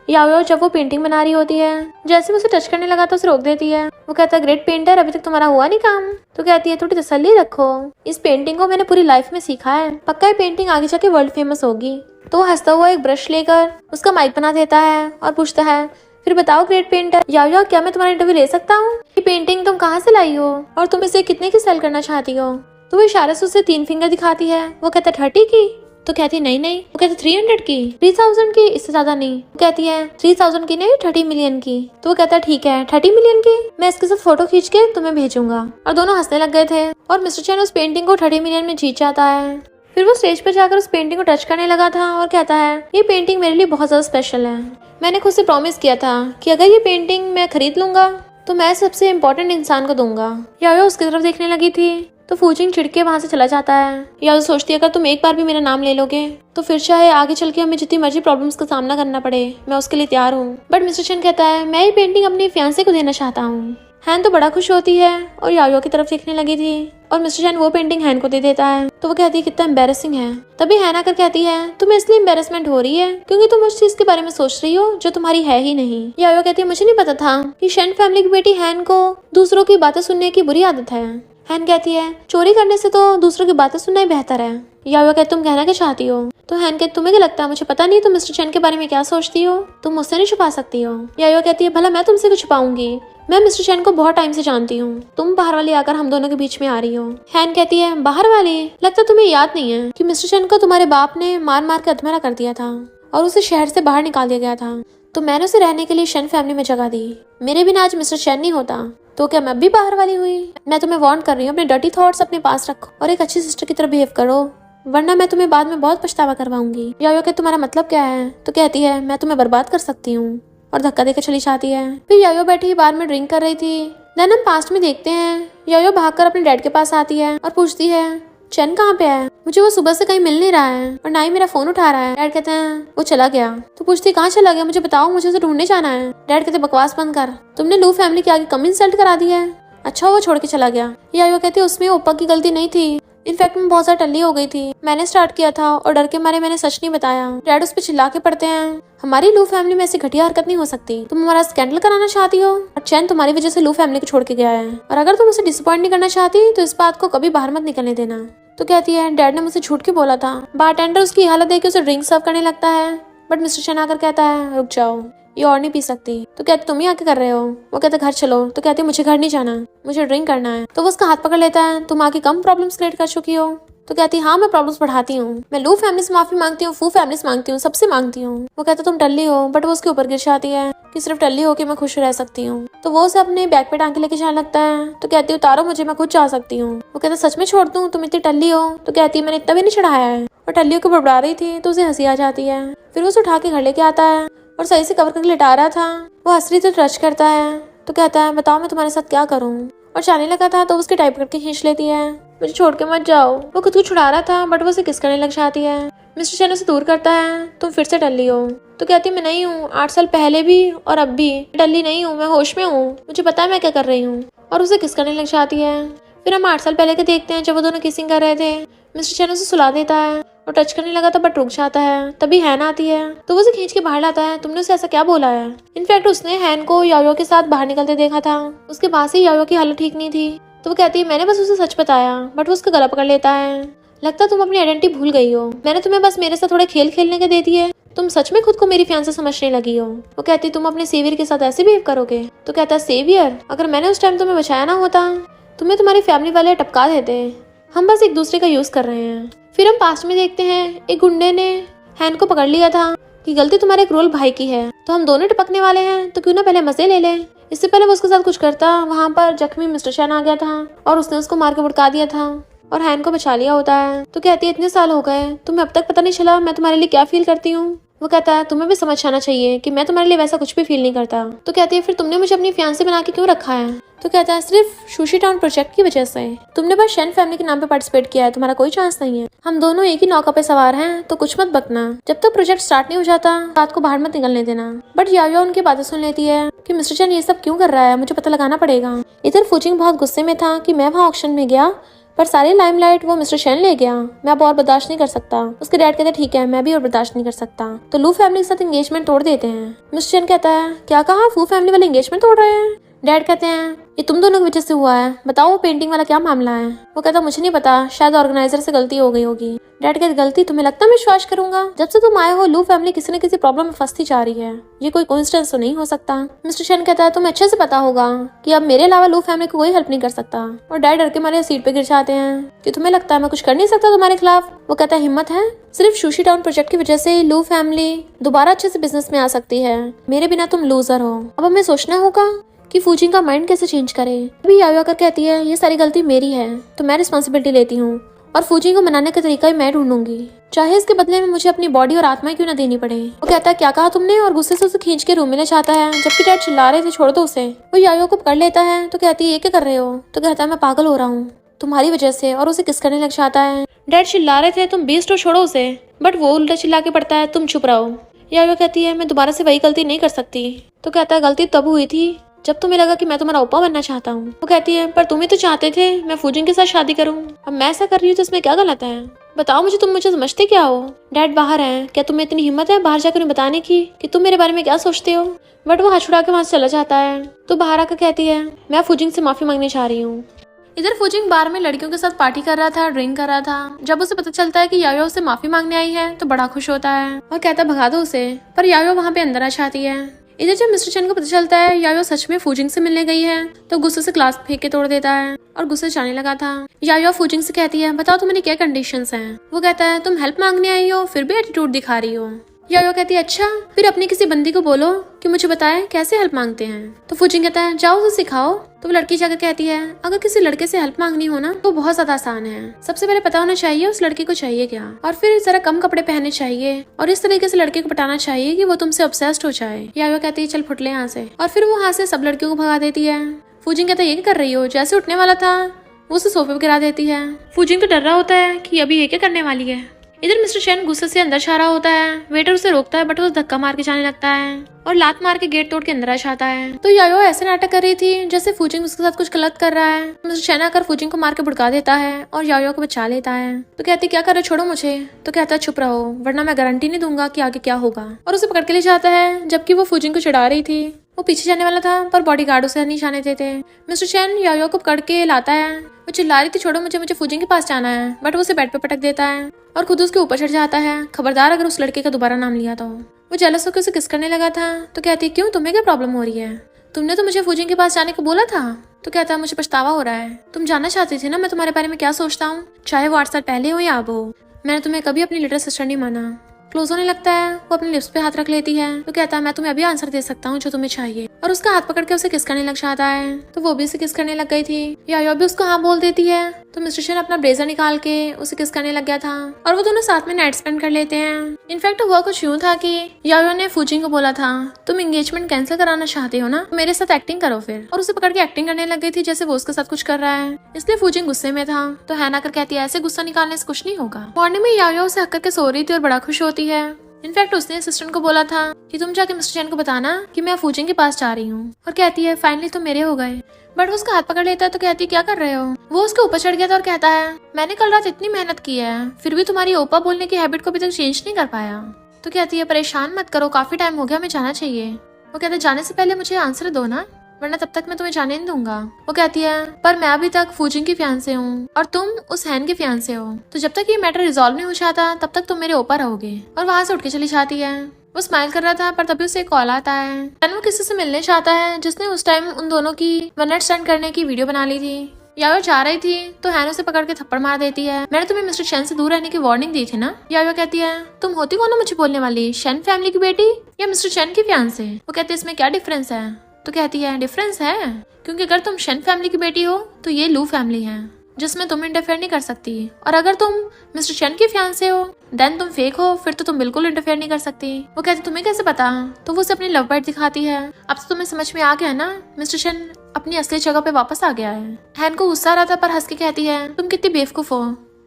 यायो जब वो पेंटिंग बना रही होती है, जैसे वो उसे टच करने लगा तो उसे रोक देती है। वो कहता है ग्रेट पेंटर, अभी तक तुम्हारा हुआ नहीं काम। तो कहती है थोड़ी तसल्ली रखो, इस पेंटिंग को मैंने पूरी लाइफ में सीखा है, पक्का ये पेंटिंग आगे जाके वर्ल्ड फेमस होगी। तो वो हंसता हुआ एक ब्रश लेकर उसका माइक बना देता है और पूछता है फिर बताओ ग्रेट पेंटर, यायो क्या मैं तुम्हारा इंटरव्यू ले सकता हूँ? ये पेंटिंग तुम कहाँ से लाई हो और तुम इसे कितने की सेल करना चाहती हो? तो वो इशारे से उसे 3 फिंगर दिखाती है। वो कहता है 30 की। तो कहती नहीं नहीं। वो कहती 300 की, 3000 की, इससे ज्यादा नहीं। वो कहती है 3000 की नहीं 30 मिलियन की। तो वो कहता है ठीक है 30 मिलियन की, मैं इसके साथ फोटो खींच के तुम्हें भेजूंगा। और दोनों हंसने लग गए थे और मिस्टर चैन उस पेंटिंग को 30 मिलियन में जीत जाता है। फिर वो स्टेज पर जाकर उस पेंटिंग को टच करने लगा था और कहता है ये पेंटिंग मेरे लिए बहुत ज्यादा स्पेशल है। मैंने खुद से प्रॉमिस किया था कि अगर ये पेंटिंग मैं खरीद लूंगा तो मैं सबसे इम्पोर्टेंट इंसान को दूंगा। यायो उसकी तरफ देखने लगी थी तो फूजिंग चिढ़के वहां से चला जाता है। यायो सोचती है अगर तुम एक बार भी मेरा नाम ले लोगे तो फिर चाहे आगे चल के हमें जितनी मर्जी प्रॉब्लम्स का सामना करना पड़े मैं उसके लिए तैयार हूँ। बट मिस्टर चैन कहता है मैं ये पेंटिंग अपनी फियांसे को देना चाहता हूँ। हैन तो बड़ा खुश होती है और यायो की तरफ देखने लगी थी और मिस्टर चैन वो पेंटिंग हैन को दे देता है। तो वो कहती है कितना एम्बेरसिंग है। तभी हैन आकर कहती है तुम्हें इसलिए एम्बेरसमेंट हो रही है क्योंकि तुम उस चीज के बारे में सोच रही हो जो तुम्हारी है ही नहीं। यायो कहती है मुझे नहीं पता था कि शेन फैमिली की बेटी हैन को दूसरों की बातें सुनने की बुरी आदत है। हैन कहती है चोरी करने से तो दूसरों की बातें सुनना ही बेहतर है। यायो कहती तुम कहना क्या चाहती हो? तो हैन कहती तुम्हें क्या लगता है मुझे पता नहीं तुम मिस्टर चैन के बारे में क्या सोचती हो, तुम मुझसे नहीं छुपा सकती हो। यायो कहती है भला मैं तुमसे कुछ छुपाऊंगी, मैं मिस्टर चैन को बहुत टाइम से जानती हूँ, तुम बाहर वाली आकर हम दोनों के बीच में आ रही हो। हैन कहती है बाहर वाली? लगता तुम्हें याद नहीं है कि मिस्टर चैन को तुम्हारे बाप ने मार मार के अधमरा कर दिया था और उसे शहर से बाहर निकाल दिया गया था, तो मैंने उसे रहने के लिए शेन फैमिली में जगह दी। मेरे बिना आज मिस्टर चैन नहीं होता। तो क्या मैं भी बाहर वाली हुई? मैं तुम्हें वार्न कर रही हूँ अपने डर्टी थॉट्स अपने पास रखो और एक अच्छी सिस्टर की तरह बिहेव करो, वरना मैं तुम्हें बाद में बहुत पछतावा करवाऊंगी। यायो के तुम्हारा मतलब क्या है? तो कहती है मैं तुम्हें बर्बाद कर सकती हूँ और धक्का देकर चली जाती है। फिर यायो बैठी बार में ड्रिंक कर रही थी। देन हम पास्ट में देखते हैं यायो भागकर अपने डैड के पास आती है और पूछती है चैन कहाँ पे है? मुझे वो सुबह से कहीं मिल नहीं रहा है और ना ही मेरा फोन उठा रहा है। डैड कहते हैं वो चला गया। तो पूछती कहाँ चला गया, मुझे बताओ, मुझे उसे ढूंढने जाना है। डैड कहते बकवास बंद कर, तुमने लू फैमिली के आगे कम इंसल्ट करा दी है। अच्छा वो छोड़ के चला गया। यायो कहती उसमें ओप्पा की गलती नहीं थी, इनफैक्ट मैं बहुत ज्यादा टल्ली हो गई थी, मैंने स्टार्ट किया था और डर के मारे मैंने सच नहीं बताया। डैड उस पर चिल्ला के पड़ते हैं हमारी लू फैमिली में ऐसी घटिया हरकत नहीं हो सकती, तुम हमारा स्कैंडल कराना चाहती हो और चैन तुम्हारी वजह से लू फैमिली को छोड़ के गया है, और अगर तुम उसे डिसअपॉइंट नहीं करना चाहती तो इस बात को कभी बाहर मत निकलने देना। तो कहती है डैड ने मुझसे झूठ के बोला था। बारटेंडर उसकी हालत देख के उसे ड्रिंक सर्व करने लगता है, बट मिस्टर चैन आकर कहता है रुक जाओ, ये और नहीं पी सकती। तो कहते तुम ही आके कर रहे हो। वो कहते घर चलो। तो कहती मुझे घर नहीं जाना, मुझे ड्रिंक करना है। तो वो उसका हाथ पकड़ लेता है तुम आके कम प्रॉब्लम्स क्रिएट कर चुकी हो। तो कहती हाँ मैं प्रॉब्लम्स बढ़ाती हूँ, मैं लू फैमिली से माफी मांगती हूँ, फू फैमिली से मांगती हूँ, सबसे मांगती हूँ। वो कहता तुम टल्ली हो, बट वो उसके ऊपर गिर जाती है कि सिर्फ टल्ली हो के मैं खुश रह सकती हूँ। तो वो उसे अपने बैग पे टांग के लेके जाने लगता है। तो कहती है उतारो मुझे, मैं खुद जा सकती हूँ। वो कहता सच में छोड़ दूँ, तुम इतनी टल्ली हो? तो कहती है मैंने इतना भी नहीं चढ़ाया है। और टल्लियों को बड़बड़ा रही थी तो उसे हंसी आ जाती है। फिर वो उसे उठा के घर लेके आता है और सही से कवर करके लिटा रहा था। वो हंस रही तो टच करता है। तो कहता है बताओ मैं तुम्हारे साथ क्या करूँ, और जाने लगा था तो उसके टाइप करके खींच लेती है मुझे छोड़ के मत जाओ। वो खुद को छुड़ा रहा था बट वो उसे किस करने लग जाती है। मिस्टर चैन उसे दूर करता है। तुम फिर से डल्ली हो। तो कहती मैं नहीं हूँ, 8 साल पहले भी और अब भी डल्ली नहीं हूँ, मैं होश में हूँ, मुझे पता है मैं क्या कर रही हूँ। और उसे किस करने लग जाती है। फिर हम 8 साल पहले के देखते हैं जब वो दोनों किसिंग कर रहे थे। मिस्टर चैन उसे सुला देता है और टच करने लगा था बट रुक जाता है। तभी हैन आती है तो वो उसे खींच के बाहर लाता है। तुमने उसे ऐसा क्या बोला है? इनफैक्ट उसने हैन को यायो के साथ बाहर निकलते देखा था। उसके पास ही यायो की हालत ठीक नहीं थी। तो वो कहती है मैंने बस उसे सच बताया, बट वो उसका गला पकड़ लेता है। लगता तुम अपनी आइडेंटिटी भूल गई हो, मैंने तुम्हें बस मेरे साथ थोड़े खेल खेलने के दे दिए, तुम सच में खुद को मेरी फियांसे समझने लगी हो। वो कहती तुम अपने सेवियर के साथ ऐसे बिहेव करोगे? तो कहता सेवियर, अगर मैंने उस टाइम तुम्हें बचाया ना होता, तुम्हें तुम्हारी फैमिली वाले टपका देते। हम बस एक दूसरे का यूज कर रहे हैं। फिर हम पास्ट में देखते हैं एक गुंडे ने हैन को पकड़ लिया था कि गलती तुम्हारे क्रूअल भाई की है, तो हम दोनों टपकने वाले हैं, तो क्यों ना पहले मजे ले लें। इससे पहले वो उसके साथ कुछ करता, वहाँ पर जख्मी मिस्टर चैन आ गया था और उसने उसको मार के भड़का दिया था और हैन को बचा लिया होता है। तो कहती है इतने साल हो गए, तुम्हें अब तक पता नहीं चला मैं तुम्हारे लिए क्या फील करती हूँ। वो कहता है तुम्हें भी समझ आना चाहिए कि मैं तुम्हारे लिए वैसा कुछ भी फील नहीं करता। तो कहती है फिर तुमने मुझे अपनी फियांसे बना के क्यों रखा है? तो कहता है सिर्फ सुशी टाउन प्रोजेक्ट की वजह से। तुमने बस शेन फैमिली के नाम पे पार्टिसिपेट किया है, तुम्हारा कोई चांस नहीं है। हम दोनों एक ही नौका पे सवार हैं, तो कुछ मत बकना। जब तक प्रोजेक्ट स्टार्ट नहीं हो जाता रात को बाहर मत निकलने देना। बट यायो उनकी बातें सुन लेती है कि मिस्टर चैन ये सब क्यों कर रहा है, मुझे पता लगाना पड़ेगा। इधर फूजिंग बहुत गुस्से में था कि मैं वहाँ ऑक्शन में गया पर सारी लाइमलाइट वो मिस्टर शेन ले गया, मैं अब और बर्दाश्त नहीं कर सकता। उसके डैड कहते ठीक है, मैं भी और बर्दाश्त नहीं कर सकता। तो लू फैमिली के साथ एंगेजमेंट तोड़ देते हैं। मिस्टर शेन कहता है क्या कहा, फू फैमिली वाले एंगेजमेंट तोड़ रहे हैं? डैड कहते हैं ये तुम दोनों की वजह से हुआ है, बताओ वो पेंटिंग वाला क्या मामला है? वो कहता मुझे नहीं पता, शायद ऑर्गेनाइजर से गलती हो गई होगी। डैड कहते गलती? तुम्हें लगता मैं विश्वास करूंगा? जब से तुम आए हो लू फैमिली किसी न किसी प्रॉब्लम में फंसती जा रही है, ये कोई कोइंसिडेंस तो नहीं हो सकता। मिस्टर शेन कहता है तुम्हें अच्छे से पता होगा कि अब मेरे अलावा लू फैमिली को कोई हेल्प नहीं कर सकता। और डैड डर के मारे सीट पे गिर जाते हैं कि तुम्हें लगता है मैं कुछ कर नहीं सकता तुम्हारे खिलाफ? वो कहता है हिम्मत है, सिर्फ सुशी टाउन प्रोजेक्ट की वजह से लू फैमिली दोबारा अच्छे से बिजनेस में आ सकती है, मेरे बिना तुम लूजर हो। अब हमें सोचना होगा कि फूजिंग का माइंड कैसे चेंज करे। अभी यायो आकर कहती है ये सारी गलती मेरी है, तो मैं रिस्पॉन्सिबिलिटी लेती हूँ और फूजिंग को मनाने का तरीका ही मैं ढूंढूंगी, चाहे इसके बदले में मुझे अपनी बॉडी और आत्मा क्यों ना देनी पड़े। वो कहता है क्या कहा तुमने, और गुस्से से उसे खींच के रूम में ले जाता है, जबकि डैड चिल्ला रहे थे छोड़ दो उसे। वो यायो को पकड़ लेता है तो कहती है ये क्या कर रहे हो? तो कहता है मैं पागल हो रहा हूँ तुम्हारी वजह से, और उसे किस करने लग जाता है। डैड चिल्ला रहे थे तुम बेस्ट हो, छोड़ो उसे, बट वो उल्टा चिल्ला के पड़ता है तुम चुप रहो। यायो कहती है मैं दोबारा से वही गलती नहीं कर सकती। तो कहता है गलती तब हुई थी जब तुम्हें लगा कि मैं तुम्हारा ओपा बनना चाहता हूँ। वो कहती है पर तुम ही तो चाहते थे मैं फूजिंग के साथ शादी करूँ, अब मैं ऐसा कर रही हूँ तो इसमें क्या गलत है? बताओ मुझे, तुम मुझे समझते क्या हो? डैड बाहर हैं, क्या तुम्हें इतनी हिम्मत है बाहर जाकर उन्हें बताने की कि तुम मेरे बारे में क्या सोचते हो? बट वो हाथ छुड़ा के वहाँ से चला जाता है। तो बाहर आकर कहती है मैं फूजिंग से माफी मांगने जा रही हूँ। इधर फूजिंग बार में लड़कियों के साथ पार्टी कर रहा था, ड्रिंक कर रहा था। जब उसे पता चलता है कि यायो उसे माफी मांगने आई है तो बड़ा खुश होता है और कहता है भगा दो उसे, पर यायो वहाँ पे अंदर आ जाती है। इधर जब मिस्टर चैन को पता चलता है यायो सच में फूजिंग से मिलने गई है तो गुस्से से ग्लास फेंक के तोड़ देता है और गुस्से जाने लगा था। यायो फूजिंग से कहती है बताओ तुम्हारी क्या कंडीशंस हैं? वो कहता है तुम हेल्प मांगने आई हो फिर भी एटीट्यूड दिखा रही हो। यायो कहती है अच्छा फिर अपनी किसी बंदी को बोलो कि मुझे बताए कैसे हेल्प मांगते हैं। तो फूजिंग कहता है जाओ उसे सिखाओ। तो वो लड़की जाकर कहती है अगर किसी लड़के से हेल्प मांगनी हो ना तो बहुत ज्यादा आसान है, सबसे पहले पता होना चाहिए उस लड़के को चाहिए क्या, और फिर जरा कम कपड़े पहनने चाहिए और इस तरीके से लड़के को पटाना चाहिए कि वो तुमसे ऑब्सेस्ड हो जाए। यायो कहती है चल फुट ले यहाँ से, और फिर वो यहाँ से सब लड़कियों को भगा देती है। फूजिंग कहता है ये क्या कर रही हो? जैसे उठने वाला था वो उसे सोफे पर गिरा देती है। फूजिंग तो डर रहा होता है कि अभी ये क्या करने वाली है। इधर मिस्टर चैन गुस्से से अंदर जा रहा होता है, वेटर उसे रोकता है बट वो धक्का मार के जाने लगता है और लात मार के गेट तोड़ के अंदर आ जाता है। तो यायो ऐसे नाटक कर रही थी जैसे फूजिंग उसके साथ कुछ गलत कर रहा है। मिस्टर चैन आकर फूजिंग को मार के भुड़का देता है और यायो को बचा लेता है। तो कहती क्या कर रहे, छोड़ो मुझे। तो कहता है चुप रहो वरना मैं गारंटी नहीं दूंगा कि आगे क्या होगा, और उसे पकड़ के ले जाता है। जबकि वो फूजिंग को चिढ़ा रही थी, वो पीछे जाने वाला था पर बॉडीगार्ड उसे नहीं जाने देते। मिस्टर चैन यायो को पकड़ के लाता है, वो चिल्ला रही थी छोड़ो मुझे, मुझे फूजिंग के पास जाना है, बट वो उसे बेड पे पटक देता है और खुद उसके ऊपर चढ़ जाता है। खबरदार अगर उस लड़के का दोबारा नाम लिया तो। वो जेलस होकर उसे किस करने लगा था। तो कहती क्यों, तुम्हें क्या प्रॉब्लम हो रही है? तुमने तो मुझे फूजिंग के पास जाने को बोला था। तो कहता है मुझे पछतावा हो रहा है, तुम जानना चाहती थी ना मैं तुम्हारे बारे में क्या सोचता हूँ, चाहे वो 8 साल पहले हो या अब हो। मैंने तुम्हें कभी अपनी लिटिल सिस्टर नहीं माना। क्लोज होने लगता है, वो अपने लिप्स पे हाथ रख लेती है। तो कहता है मैं तुम्हें अभी आंसर दे सकता हूँ जो तुम्हें चाहिए, और उसका हाथ पकड़ के उसे किस करने लग जाता है। तो वो भी उसे किस करने लग गई थी। यायो भी उसको हाँ बोल देती है। तो मिस्टर शन अपना ब्लेजर निकाल के उसे किस करने लग गया था और वो दोनों साथ में नाइट स्पेंड कर लेते हैं। इनफैक्ट हुआ कुछ यूं था कि याओ ने फूजिंग को बोला था तुम एंगेजमेंट कैंसिल कराना चाहते हो ना, मेरे साथ एक्टिंग करो फिर, और उसे पकड़ के एक्टिंग करने लग गई थी जैसे वो उसके साथ कुछ कर रहा है। इसलिए फूजिंग गुस्से में था। तो हैन आकर कहती है ऐसे गुस्सा निकालने से कुछ नहीं होगा। मॉर्निंग में याओ उसे हक करके सो रही थी और बड़ा खुश होती है। इनफैक्ट उसने असिस्टेंट को बोला था कि तुम जाके मिस्टर चैन को बताना कि मैं फूजिंग के पास जा रही हूँ, और कहती है फाइनली तुम मेरे हो गए। बट वो उसका हाथ पकड़ लेता है तो कहती है क्या कर रहे हो। वो उसके ऊपर चढ़ गया था और कहता है मैंने कल रात इतनी मेहनत की है फिर भी तुम्हारी ओपा बोलने की हैबिट को अभी तक चेंज नहीं कर पाया। तो कहती है परेशान मत करो, काफी टाइम हो गया, हमें जाना चाहिए। वो कहता है जाने से पहले मुझे आंसर दो ना, वरना तब तक मैं तुम्हें जाने नहीं दूंगा। वो कहती है पर मैं अभी तक फूजिंग की फियांसे हूँ और तुम उस हैन के फियांसे हो, तो जब तक ये मैटर रिजॉल्व नहीं हो जाता तब तक तुम मेरे ऊपर रहोगे। और वहां से उठ के चली जाती है। वो स्माइल कर रहा था पर तभी उसे एक कॉल आता है। देन वो किसी से मिलने चाहता है जिसने उस टाइम उन दोनों की वन नाइट स्टैंड करने की वीडियो बना ली थी। याओ जा रही थी तो हैन उसे पकड़ के थप्पड़ मार देती है। मैंने तुम्हें मिस्टर शेन से दूर रहने की वार्निंग दी थी ना। याओ कहती है तुम होती कौन हो मुझे बोलने वाली, शेन फैमिली की बेटी या मिस्टर शेन की फियांसे। वो कहती है इसमें क्या डिफरेंस है। तो कहती है डिफरेंस है क्योंकि अगर तुम शेन फैमिली की बेटी हो तो ये लू फैमिली है जिसमें तुम इंटरफेयर नहीं कर सकती, और अगर तुम मिस्टर शेन की फियांसे हो देन तुम फेक हो, फिर तो तुम बिल्कुल इंटरफेयर नहीं कर सकती। वो कहती तुम्हें कैसे पता। तो वो उसे अपनी लव बर्ड दिखाती है। अब तो तुम्हें समझ में आ गया ना, मिस्टर शेन अपनी असली जगह पे वापस आ गया है। हैन को गुस्सा आ रहा था पर हंस के कहती है तुम कितनी बेवकूफ हो,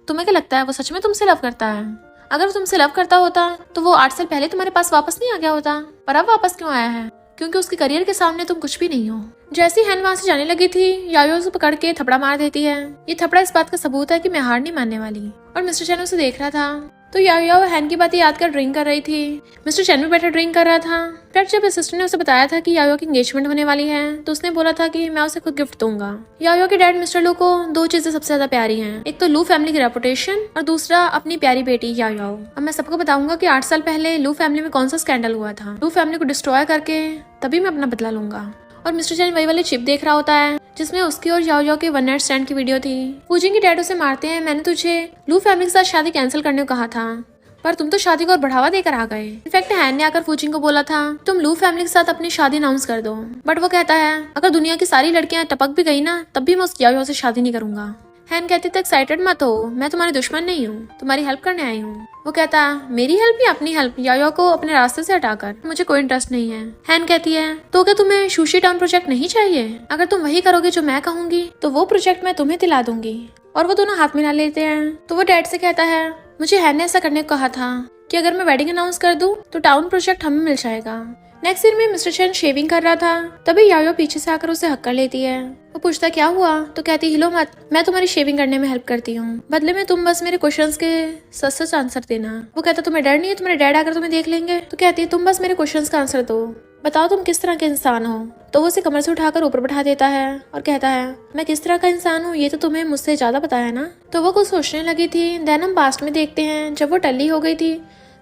तुम्हें क्या लगता है वो सच में तुमसे लव करता है। अगर वो तुमसे लव करता होता तो वो 8 साल पहले तुम्हारे पास वापस नहीं आ गया होता, पर अब वापस क्यों आया है, क्योंकि उसके करियर के सामने तुम कुछ भी नहीं हो। जैसे ही हैन वहां से जाने लगी थी याओ उसे पकड़ के थपड़ा मार देती है। ये थपड़ा इस बात का सबूत है कि मैं हार नहीं मानने वाली। और मिस्टर चैन उसे देख रहा था तो याओ हैन की बातें याद कर ड्रिंक कर रही थी। मिस्टर चैन भी बैठा ड्रिंक कर रहा था। फिर जब असिस्टेंट ने उसे बताया था कि याओ की एंगेजमेंट होने वाली है तो उसने बोला था कि मैं उसे खुद गिफ्ट दूंगा। याओ के डैड मिस्टर लू को 2 चीजें सबसे ज्यादा प्यारी हैं, एक तो लू फैमिली की रेपुटेशन और दूसरा अपनी प्यारी बेटी याओ। अब मैं सबको बताऊंगा कि 8 साल पहले लू फैमिली में कौन सा स्कैंडल हुआ था। लू फैमिली को डिस्ट्रॉय करके तभी मैं अपना बदला लूंगा। और मिस्टर चैन वही वाली चिप देख रहा होता है जिसमें उसकी और याओ के वन नाइट स्टैंड की वीडियो थी। फूजिंग के डैड उसे मारते हैं मैंने तुझे लू फैमिली के साथ शादी कैंसिल करने को कहा था पर तुम तो शादी को और बढ़ावा देकर आ गए। इनफैक्ट हैन ने आकर फूजिंग को बोला था तुम लू फैमिली के साथ अपनी शादी अनाउंस कर दो, बट वो कहता है अगर दुनिया की सारी लड़कियां टपक भी गई ना तब भी मैं उस याओ से शादी नहीं करूंगा। हैन कहती तक एक्साइटेड मत हो, मैं तुम्हारी दुश्मन नहीं हूँ, तुम्हारी हेल्प करने आई हूँ। वो कहता है मेरी हेल्प या अपनी हेल्प, याओ को अपने रास्ते से हटाकर, मुझे कोई इंटरेस्ट नहीं है। हैन कहती है तो क्या तुम्हें सुशी टाउन प्रोजेक्ट नहीं चाहिए, अगर तुम वही करोगे जो मैं कहूंगी तो वो प्रोजेक्ट मैं तुम्हें दिला दूंगी। और वो दोनों हाथ मिला लेते हैं। तो वो डैड से कहता है मुझे हैन ने ऐसा करने को कहा था कि अगर मैं वेडिंग अनाउंस कर दूं तो टाउन प्रोजेक्ट हमें मिल जाएगा। नेक्स्ट सीन में मिस्टर चैन शेविंग कर रहा था तभी याओ पीछे से आकर उसे हक कर लेती है। वो पूछता क्या हुआ तो कहती हिलो मत, मैं तुम्हारी शेविंग करने में हेल्प करती हूँ, बदले में तुम बस मेरे क्वेश्चंस के सच आंसर देना। वो कहता तुम्हें डर नहीं है तुम्हारे डैड आकर तुम्हें देख लेंगे। तो कहती है तुम बस मेरे क्वेश्चंस का आंसर दो, बताओ तुम किस तरह के इंसान हो। तो वो उसे कमर से उठाकर ऊपर बैठा देता है और कहता है मैं किस तरह का इंसान हूँ ये तो तुम्हें मुझसे ज्यादा पता है ना। तो वो कुछ सोचने लगी थी। देन हम पास्ट में देखते हैं जब वो टल्ली हो गई थी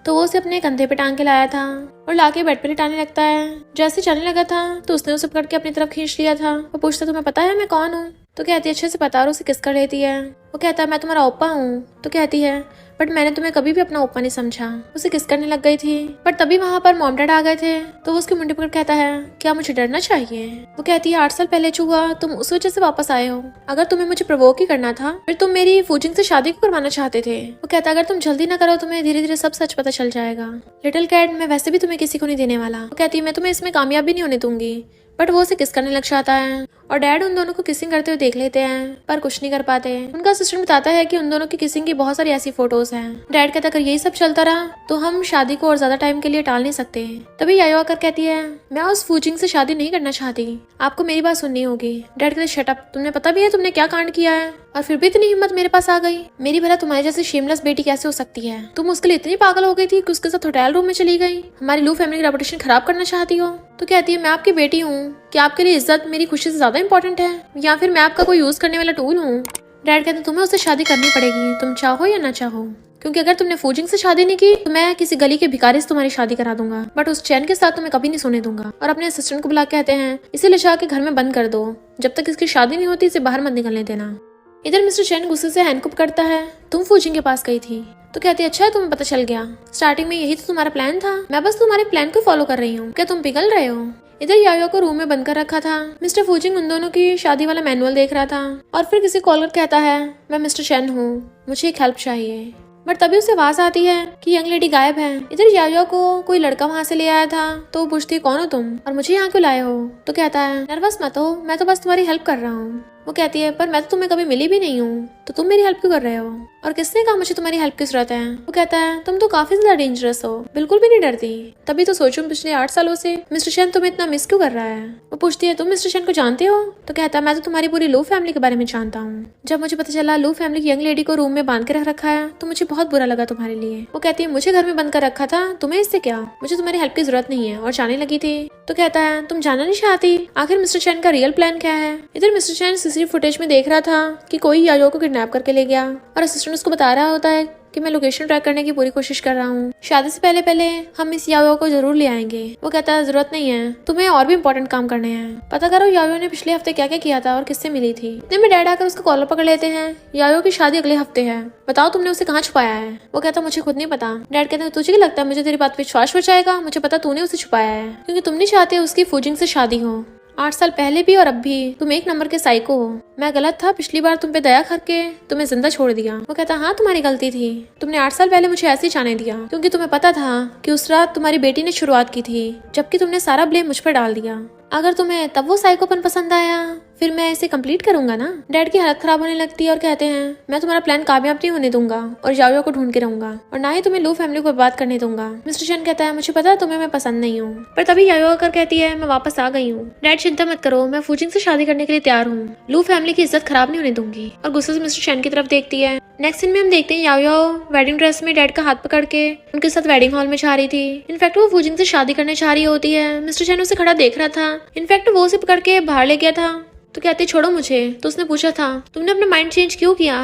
तो वो उसे अपने कंधे पे टांग के लाया था और लाके बेड पे लिटाने लगता है। जैसे चलने लगा था तो उसने उसे पकड़ के अपनी तरफ खींच लिया था। वो पूछता तुम्हें पता है मैं कौन हूँ। तो कहती है अच्छे से पता, और उसे किस कर लेती है। वो कहता है मैं तुम्हारा ओप्पा हूँ। तो कहती है बट मैंने तुम्हें कभी भी अपना ओप्पा नहीं समझा। उसे किस करने लग गई थी बट तभी वहाँ पर मॉम डैड आ गए थे। तो वो उसकी मुंडी पकड़ कहता है क्या मुझे डरना चाहिए। वो कहती है 8 साल पहले जो हुआ तुम उस वजह से वापस आए हो, अगर तुम्हें मुझे प्रवोक ही करना था फिर तुम मेरी फूजिंग से शादी को करवाना चाहते थे। वो कहता अगर तुम जल्दी ना करो तुम्हें धीरे धीरे सब सच पता चल जाएगा। लिटिल कैट मैं वैसे भी तुम्हें किसी को नहीं देने वाला। वो कहती है मैं तुम्हें इसमें कामयाब भी नहीं होने दूंगी। बट वो उसे किस करने लग जाता है और डैड उन दोनों को किसिंग करते हुए देख लेते हैं पर कुछ नहीं कर पाते। उनका असिस्टेंट बताता है कि उन दोनों की किसिंग की बहुत सारी ऐसी फोटोज हैं। डैड कहता अगर यही सब चलता रहा तो हम शादी को और ज्यादा टाइम के लिए टाल नहीं सकते। तभी याओ आकर कहती है मैं उस फूजिंग से शादी नहीं करना चाहती, आपको मेरी बात सुननी होगी। डैड कहते शट अप, तुमने पता भी है तुमने क्या कांड किया है और फिर भी इतनी हिम्मत मेरे पास आ गई। मेरी भला तुम्हारी जैसी शेमलेस बेटी कैसे हो सकती है। तुम उसके लिए इतनी पागल हो गई थी कि उसके साथ होटल रूम में चली गई, हमारी लू फैमिली की रेपुटेशन खराब करना चाहती हो। तो कहती है मैं आपकी बेटी हूँ, क्या आपके लिए इज्जत मेरी खुशी से ज्यादा इंपॉर्टेंट है या फिर मैं आपका कोई यूज करने वाला टूल हूँ। डैड कहते तुम्हें उससे शादी करनी पड़ेगी, तुम चाहो या ना चाहो, क्योंकि अगर तुमने फूजिंग से शादी नहीं की तो मैं किसी गली के भिखारी से तुम्हारी शादी करा दूंगा, बट उस चैन के साथ तुम्हें कभी नहीं सोने दूंगा। और अपने असिस्टेंट को बुला के कहते हैं इसे ले जाके घर में बंद कर दो, जब तक इसकी शादी नहीं होती इसे बाहर मत निकलने देना। इधर मिस्टर चैन गुस्से से हैंड को पकड़ता है तुम फूजिंग के पास गई थी। तो कहती है अच्छा है तुम्हें पता चल गया, स्टार्टिंग में यही तो तुम्हारा प्लान था, मैं बस तुम्हारे प्लान को फॉलो कर रही हूँ, क्या तुम पिघल रहे हो। इधर यायो को रूम में बंद कर रखा था। मिस्टर फूजिंग उन दोनों की शादी वाला मैनुअल देख रहा था और फिर किसी कॉलर कहता है, मैं मिस्टर शेन हूँ, मुझे एक हेल्प चाहिए। बट तभी उसे आवाज आती है कि यंग लेडी गायब है। इधर यायो को कोई लड़का वहाँ से ले आया था तो वो पूछती है, कौन हो तुम और मुझे यहाँ क्यों लाए हो? तो कहता है, नर्वस मत हो, मैं तो बस तुम्हारी हेल्प कर रहा हूँ। वो कहती है, पर मैं तो तुम्हें कभी मिली भी नहीं हूँ, तो तुम मेरी हेल्प क्यों कर रहे हो? और किसने कहा मुझे तुम्हारी हेल्प की जरूरत है? वो कहता है, तुम तो काफी ज्यादा डेंजरस हो, बिल्कुल भी नहीं डरती। तभी तो सोचूं पिछले 8 सालों से मिस्टर शेन तुम्हें इतना मिस क्यों कर रहा है? वो पूछती है, तुम मिस्टर शेन को जानते हो? तो कहता है, मैं तो तुम्हारी पूरी लू फैमिली के बारे में जानता हूँ। जब मुझे पता चला लू फैमिली की यंग लेडी को रूम में बांध के रख रखा है तो मुझे बहुत बुरा लगा तुम्हारे लिए। वो कहती है, मुझे घर में बंद कर रखा था, तुम्हें इससे क्या? मुझे तुम्हारी हेल्प की जरूरत नहीं है और जाने लगी थी। तो कहता है, तुम जानना नहीं चाहती आखिर मिस्टर शेन का रियल प्लान क्या है? इधर मिस्टर शेन सीसीटीवी फुटेज में देख रहा था कि कोई यायो को किडनैप करके ले गया और असिस्टेंट उसको बता रहा होता है कि मैं लोकेशन ट्रैक करने की पूरी कोशिश कर रहा हूँ। शादी से पहले हम इस यायो को जरूर ले आएंगे। वो कहता है, जरूरत नहीं है, तुम्हें और भी इम्पोर्टेंट काम करने हैं। पता करो यायो ने पिछले हफ्ते क्या क्या किया था और किससे मिली थी। इतने में डैड आकर उसका कॉलर पकड़ लेते हैं। यायो की शादी अगले हफ्ते है, बताओ तुमने उसे कहाँ छुपाया है? वो कहता, मुझे खुद नहीं पता। डैड कहते हैं, तुझे क्या लगता है मुझे तेरी बात पे विश्वास हो जाएगा? मुझे पता तूने उसे छुपाया है क्योंकि तुम नहीं चाहते उसकी फूजिंग से शादी हो। 8 साल पहले भी और अब भी तुम एक नंबर के साइको हो। मैं गलत था, पिछली बार तुम पे दया करके तुम्हें जिंदा छोड़ दिया। वो कहता, हाँ तुम्हारी गलती थी, तुमने 8 साल पहले मुझे ऐसे ही जाने दिया क्योंकि तुम्हें पता था कि उस रात तुम्हारी बेटी ने शुरुआत की थी, जबकि तुमने सारा ब्लेम मुझ पर डाल दिया। अगर तुम्हें तब वो साइकोपन पसंद आया फिर मैं इसे कंप्लीट करूंगा ना। डैड की हालत खराब होने लगती है और कहते हैं, मैं तुम्हारा प्लान कामयाब नहीं होने दूंगा और यायो को ढूंढ के रहूंगा और ना ही तुम्हें लू फैमिली को बर्बाद करने दूंगा। मिस्टर शेन कहता है, मुझे पता है तुम्हें मैं पसंद नहीं हूँ। पर तभी यायो आकर कहती है, मैं वापस आ गई हूँ। डैड चिंता मत करो, मैं फूजिंग से शादी करने के लिए तैयार हूँ, लू फैमिली की इज्जत खराब नहीं होने दूंगी। और गुस्से से मिस्टर शेन की तरफ देखती है। नेक्स्ट सीन में हम देखते हैं यायो वेडिंग ड्रेस में डैड का हाथ पकड़ के उनके साथ वेडिंग हॉल में जा रही थी। इनफैक्ट वो फूजिंग से शादी करने जा रही होती है। मिस्टर शेन उसे खड़ा देख रहा था। इनफैक्ट वो उसे पकड़ के बाहर ले गया था। तो कहती, छोड़ो मुझे। तो उसने पूछा था, तुमने अपना माइंड चेंज क्यों किया?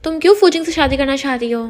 तुम क्यों फूजिंग से शादी करना चाहती हो?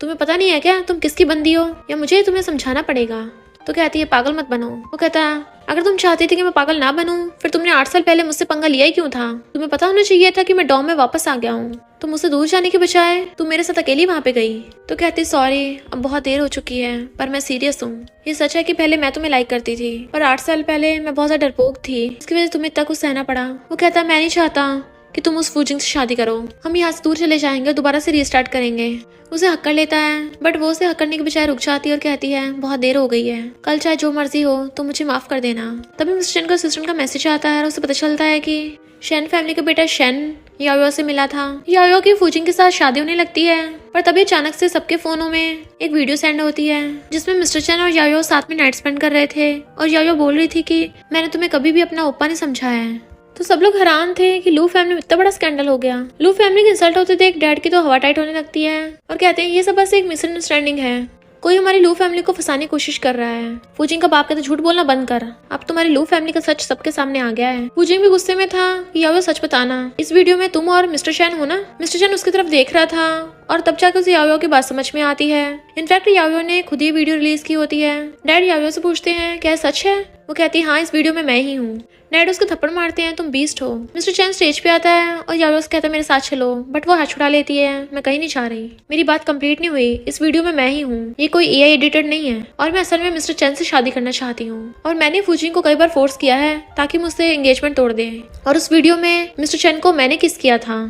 तुम्हें पता नहीं है क्या तुम किसकी बंदी हो, या मुझे तुम्हें समझाना पड़ेगा? तो कहती है, पागल मत बनो। वो कहता है, अगर तुम चाहती थी कि मैं पागल ना बनूं फिर तुमने 8 साल पहले मुझसे पंगा लिया ही क्यों था? तुम्हें पता होना चाहिए था कि मैं डॉम में वापस आ गया हूँ। तो मुझसे दूर जाने के बजाय तुम मेरे साथ अकेली वहाँ पे गई। तो कहती, सॉरी अब बहुत देर हो चुकी है, पर मैं सीरियस हूँ। ये सच है कि पहले मैं तुम्हें लाइक करती थी, पर 8 साल पहले मैं बहुत ज्यादा डरपोक थी, इसकी वजह से तुम्हें इतना कुछ सहना पड़ा। वो कहता, मैं नहीं चाहता कि तुम उस फूजिंग से शादी करो, हम यहाँ से दूर चले जाएंगे और दोबारा से रीस्टार्ट करेंगे। उसे हक कर लेता है, बट वो उसे हक करने के बजाय रुक जाती है और कहती है, बहुत देर हो गई है, कल चाहे जो मर्जी हो तो मुझे माफ कर देना। तभी मिस्टर शेन का असिस्टेंट का मैसेज आता है और उसे पता चलता है कि शेन फैमिली का बेटा शेन यायो से मिला था। यायो की फूजिंग के साथ शादी होने लगती है, पर तभी अचानक से सबके फोनों में एक वीडियो सेंड होती है जिसमें मिस्टर शेन और यायो साथ में नाइट स्पेंड कर रहे थे और यायो बोल रही थी कि मैंने तुम्हें कभी भी अपना ओप्पा नहीं समझा है। तो सब लोग हैरान थे कि लू फैमिली में इतना बड़ा स्कैंडल हो गया। लू फैमिली की इंसल्ट होते देख डैड की तो हवा टाइट होने लगती है और कहते हैं, ये सब बस एक मिसअंडरस्टैंडिंग है, कोई हमारी लू फैमिली को फंसाने की कोशिश कर रहा है। फूजिंग का बाप कहता, झूठ बोलना बंद कर, अब तुम्हारी लू फैमिली का सच सबके सामने आ गया है। फूजिंग भी गुस्से में था कि यायो सच बताना, इस वीडियो में तुम और मिस्टर शेन हो ना? मिस्टर शेन उसकी तरफ देख रहा था और तब जाकर उसे यायो की बात समझ में आती है। इनफैक्ट यायो ने खुद ही वीडियो रिलीज की होती है। डैड यायो से पूछते हैं, क्या सच है? वो कहती है, हाँ इस वीडियो में मैं ही हूँ। डैड उसको थप्पड़ मारते हैं, तुम बीस्ट हो। मिस्टर चैन स्टेज पे आता है और यायो से कहता है, मेरे साथ चलो, बट वो हाथ छुड़ा लेती है, मैं कहीं नहीं जा रही, मेरी बात कंप्लीट नहीं हुई, इस वीडियो में मैं ही हूँ, ये कोई एआई एडिटेड नहीं है और मैं असल में मिस्टर चैन से शादी करना चाहती हूँ और मैंने फूजिंग को कई बार फोर्स किया है ताकि मुझसे एंगेजमेंट तोड़ दे और उस वीडियो में मिस्टर चैन को मैंने किस किया था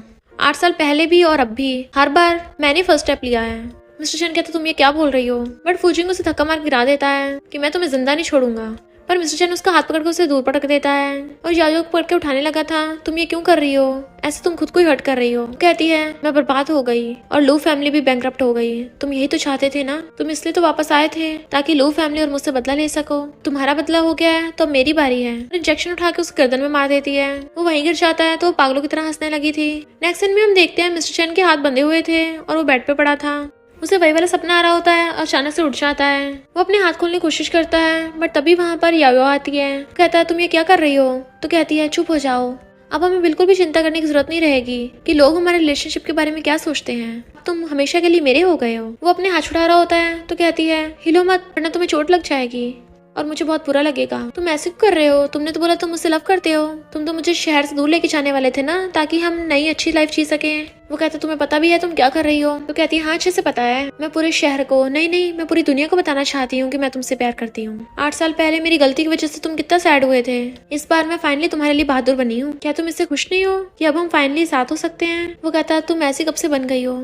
8 साल पहले भी और अब भी, हर बार मैंने फर्स्ट स्टेप लिया है। मिस्टर चैन कहता, तुम ये क्या बोल रही हो? बट फूजिंग उसे धक्का मार गिरा देता है कि मैं तुम्हें जिंदा नहीं छोड़ूंगा, पर मिस्टर चैन उसका हाथ पकड़कर उसे दूर पटक देता है और यायो को पकड़ के उठाने लगा था। तुम ये क्यों कर रही हो? ऐसे तुम खुद को ही हर्ट कर रही हो। कहती है, मैं बर्बाद हो गई और लू फैमिली भी बैंकरप्ट हो गई। तुम यही तो चाहते थे ना, तुम इसलिए तो वापस आए थे ताकि लू फैमिली और मुझसे बदला ले सको। तुम्हारा बदला हो गया है तो अब मेरी बारी है। इंजेक्शन उठा के उसके गर्दन में मार देती है। वो वहीं गिर जाता है तो वो पागलों की तरह हंसने लगी थी। नेक्स्ट सीन में हम देखते हैं मिस्टर चैन के हाथ बंधे हुए थे और वो बेड पे पड़ा था। उसे वही वाला सपना आ रहा होता है और अचानक से उठ जाता है। वो अपने हाथ खोलने की कोशिश करता है बट तभी वहाँ पर यायो आती है। कहता है, तुम ये क्या कर रही हो? तो कहती है, चुप हो जाओ, अब हमें बिल्कुल भी चिंता करने की जरूरत नहीं रहेगी कि लोग हमारे रिलेशनशिप के बारे में क्या सोचते हैं। तुम हमेशा के लिए मेरे हो गए हो। वो अपने हाथ छुड़ा रहा होता है तो कहती है, हिलो मत वरना तुम्हें चोट लग जाएगी। और मुझे बहुत बुरा लगेगा। तुम ऐसे क्यों कर रहे हो? तुमने तो बोला तुम मुझसे लव करते हो। तुम तो मुझे शहर से दूर लेके जाने वाले थे ना, ताकि हम नई अच्छी लाइफ जी सके। वो कहता तुम्हें पता भी है तुम क्या कर रही हो? तो कहती है हाँ अच्छे से पता है। मैं पूरे शहर को नहीं मैं पूरी दुनिया को बताना चाहती हूँ कि मैं तुमसे प्यार करती हूँ। 8 साल पहले मेरी गलती की वजह से तुम कितना सैड हुए थे। इस बार मैं फाइनली तुम्हारे लिए बहादुर बनी हूँ। क्या तुम इससे खुश नहीं हो कि अब हम फाइनली साथ हो सकते हैं? वो कहता तुम ऐसी कब से बन गई हो?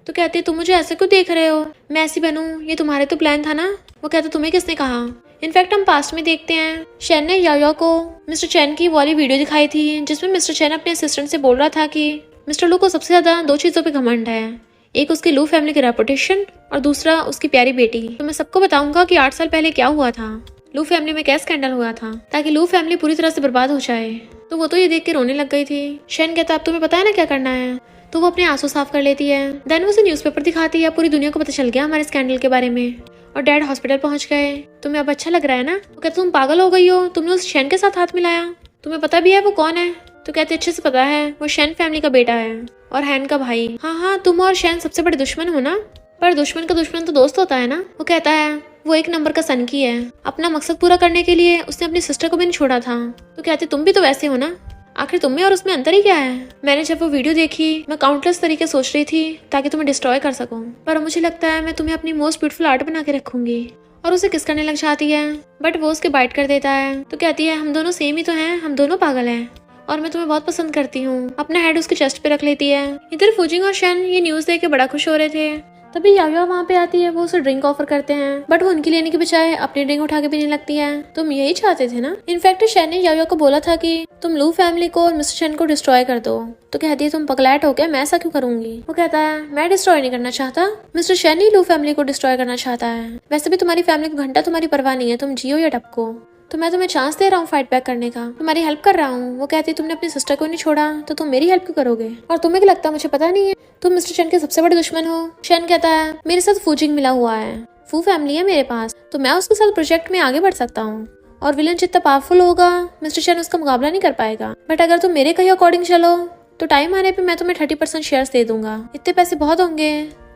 तो कहती है तुम मुझे ऐसे क्यों देख रहे हो? मैं ऐसी बनूं ये तुम्हारे तो प्लान था ना। वो कहता तुम्हें किसने कहा? इनफैक्ट हम पास्ट में देखते हैं शेन ने याओ को मिस्टर चैन की वाली वीडियो दिखाई थी, जिसमें मिस्टर चैन अपने असिस्टेंट से बोल रहा था कि मिस्टर लू को सबसे ज्यादा 2 चीजों पे घमंड है, एक उसकी लू फैमिली की रेपुटेशन और दूसरा उसकी प्यारी बेटी। तो मैं सबको बताऊंगा कि 8 साल पहले क्या हुआ था, लू फैमिली में क्या स्कैंडल हुआ था, ताकि लू फैमिली पूरी तरह से बर्बाद हो जाए। तो वो तो ये देख के रोने लग गई थी। शेन कहता अब तुम्हें पता है ना क्या करना है। तो वो अपने आंसू साफ कर लेती है। देन वो उसे न्यूज़पेपर दिखाती है। पूरी दुनिया को पता चल गया हमारे स्कैंडल के बारे में और डैड हॉस्पिटल पहुंच गए। तुम्हें अब अच्छा लग रहा है ना? वो कहते तुम पागल हो गई हो, तुमने उस शेन के साथ हाथ मिलाया। तुम्हें पता भी है वो कौन है? तो कहते अच्छे से पता है, वो शेन फैमिली का बेटा है और हैन का भाई। हाँ तुम और शेन सबसे बड़े दुश्मन हो ना, पर दुश्मन का दुश्मन तो दोस्त होता है ना। वो कहता है वो एक नंबर का सनकी है, अपना मकसद पूरा करने के लिए उसने अपनी सिस्टर को भी नहीं छोड़ा था। तो कहते तुम भी तो वैसे हो ना, आखिर तुम में और उसमें अंतर ही क्या है? मैंने जब वो वीडियो देखी मैं काउंटलेस तरीके सोच रही थी ताकि तुम्हें डिस्ट्रॉय कर सकूं, पर मुझे लगता है मैं तुम्हें अपनी मोस्ट ब्यूटीफुल आर्ट बना के रखूंगी। और उसे किस करने लग जाती है, बट वो उसके बाइट कर देता है। तो कहती है हम दोनों सेम ही तो हैं, हम दोनों पागल हैं और मैं तुम्हें बहुत पसंद करती हूँ। अपना हेड उसके चेस्ट पे रख लेती है। इधर फूजिंग और शेन ये न्यूज देख के बड़ा खुश हो रहे थे। तभी याओ वहाँ पे आती है। वो उसे ड्रिंक ऑफर करते हैं, बट वो उनकी लेने के बजाय अपनी ड्रिंक उठा के पीने लगती है। तुम यही चाहते थे ना? इनफैक्ट शेन ने याओ को बोला था कि तुम लू फैमिली को और मिस्टर शेन को डिस्ट्रॉय कर दो। तो कहती है तुम पगलैट हो क्या, मैं ऐसा क्यों करूंगी? वो कहता है मैं डिस्ट्रॉय नहीं करना चाहता, मिस्टर शेन ही लू फैमिली को डिस्ट्रॉय करना चाहता है। वैसे भी तुम्हारी फैमिली को घंटा तुम्हारी परवाह नहीं है, तुम जियो या टपको। तो मैं तुम्हें चांस दे रहा हूँ फाइट बैक करने का, तुम्हारी हेल्प कर रहा हूँ। वो कहती है तुमने अपनी सिस्टर को नहीं छोड़ा तो तुम मेरी हेल्प क्यों करोगे? और तुम्हें क्या लगता है मुझे पता नहीं है तुम मिस्टर शेन के सबसे बड़े दुश्मन हो? शेन कहता है मेरे साथ फूजिंग मिला हुआ है, फू फैमिली है मेरे पास, तो मैं उसके साथ प्रोजेक्ट में आगे बढ़ सकता हूँ और विलन जितना पावरफुल होगा मिस्टर शेन उसका मुकाबला नहीं कर पाएगा। बट अगर तुम मेरे कहीं अकॉर्डिंग चलो तो टाइम आने पे मैं तुम्हें 30% शेयर्स दे दूंगा। इतने पैसे बहुत होंगे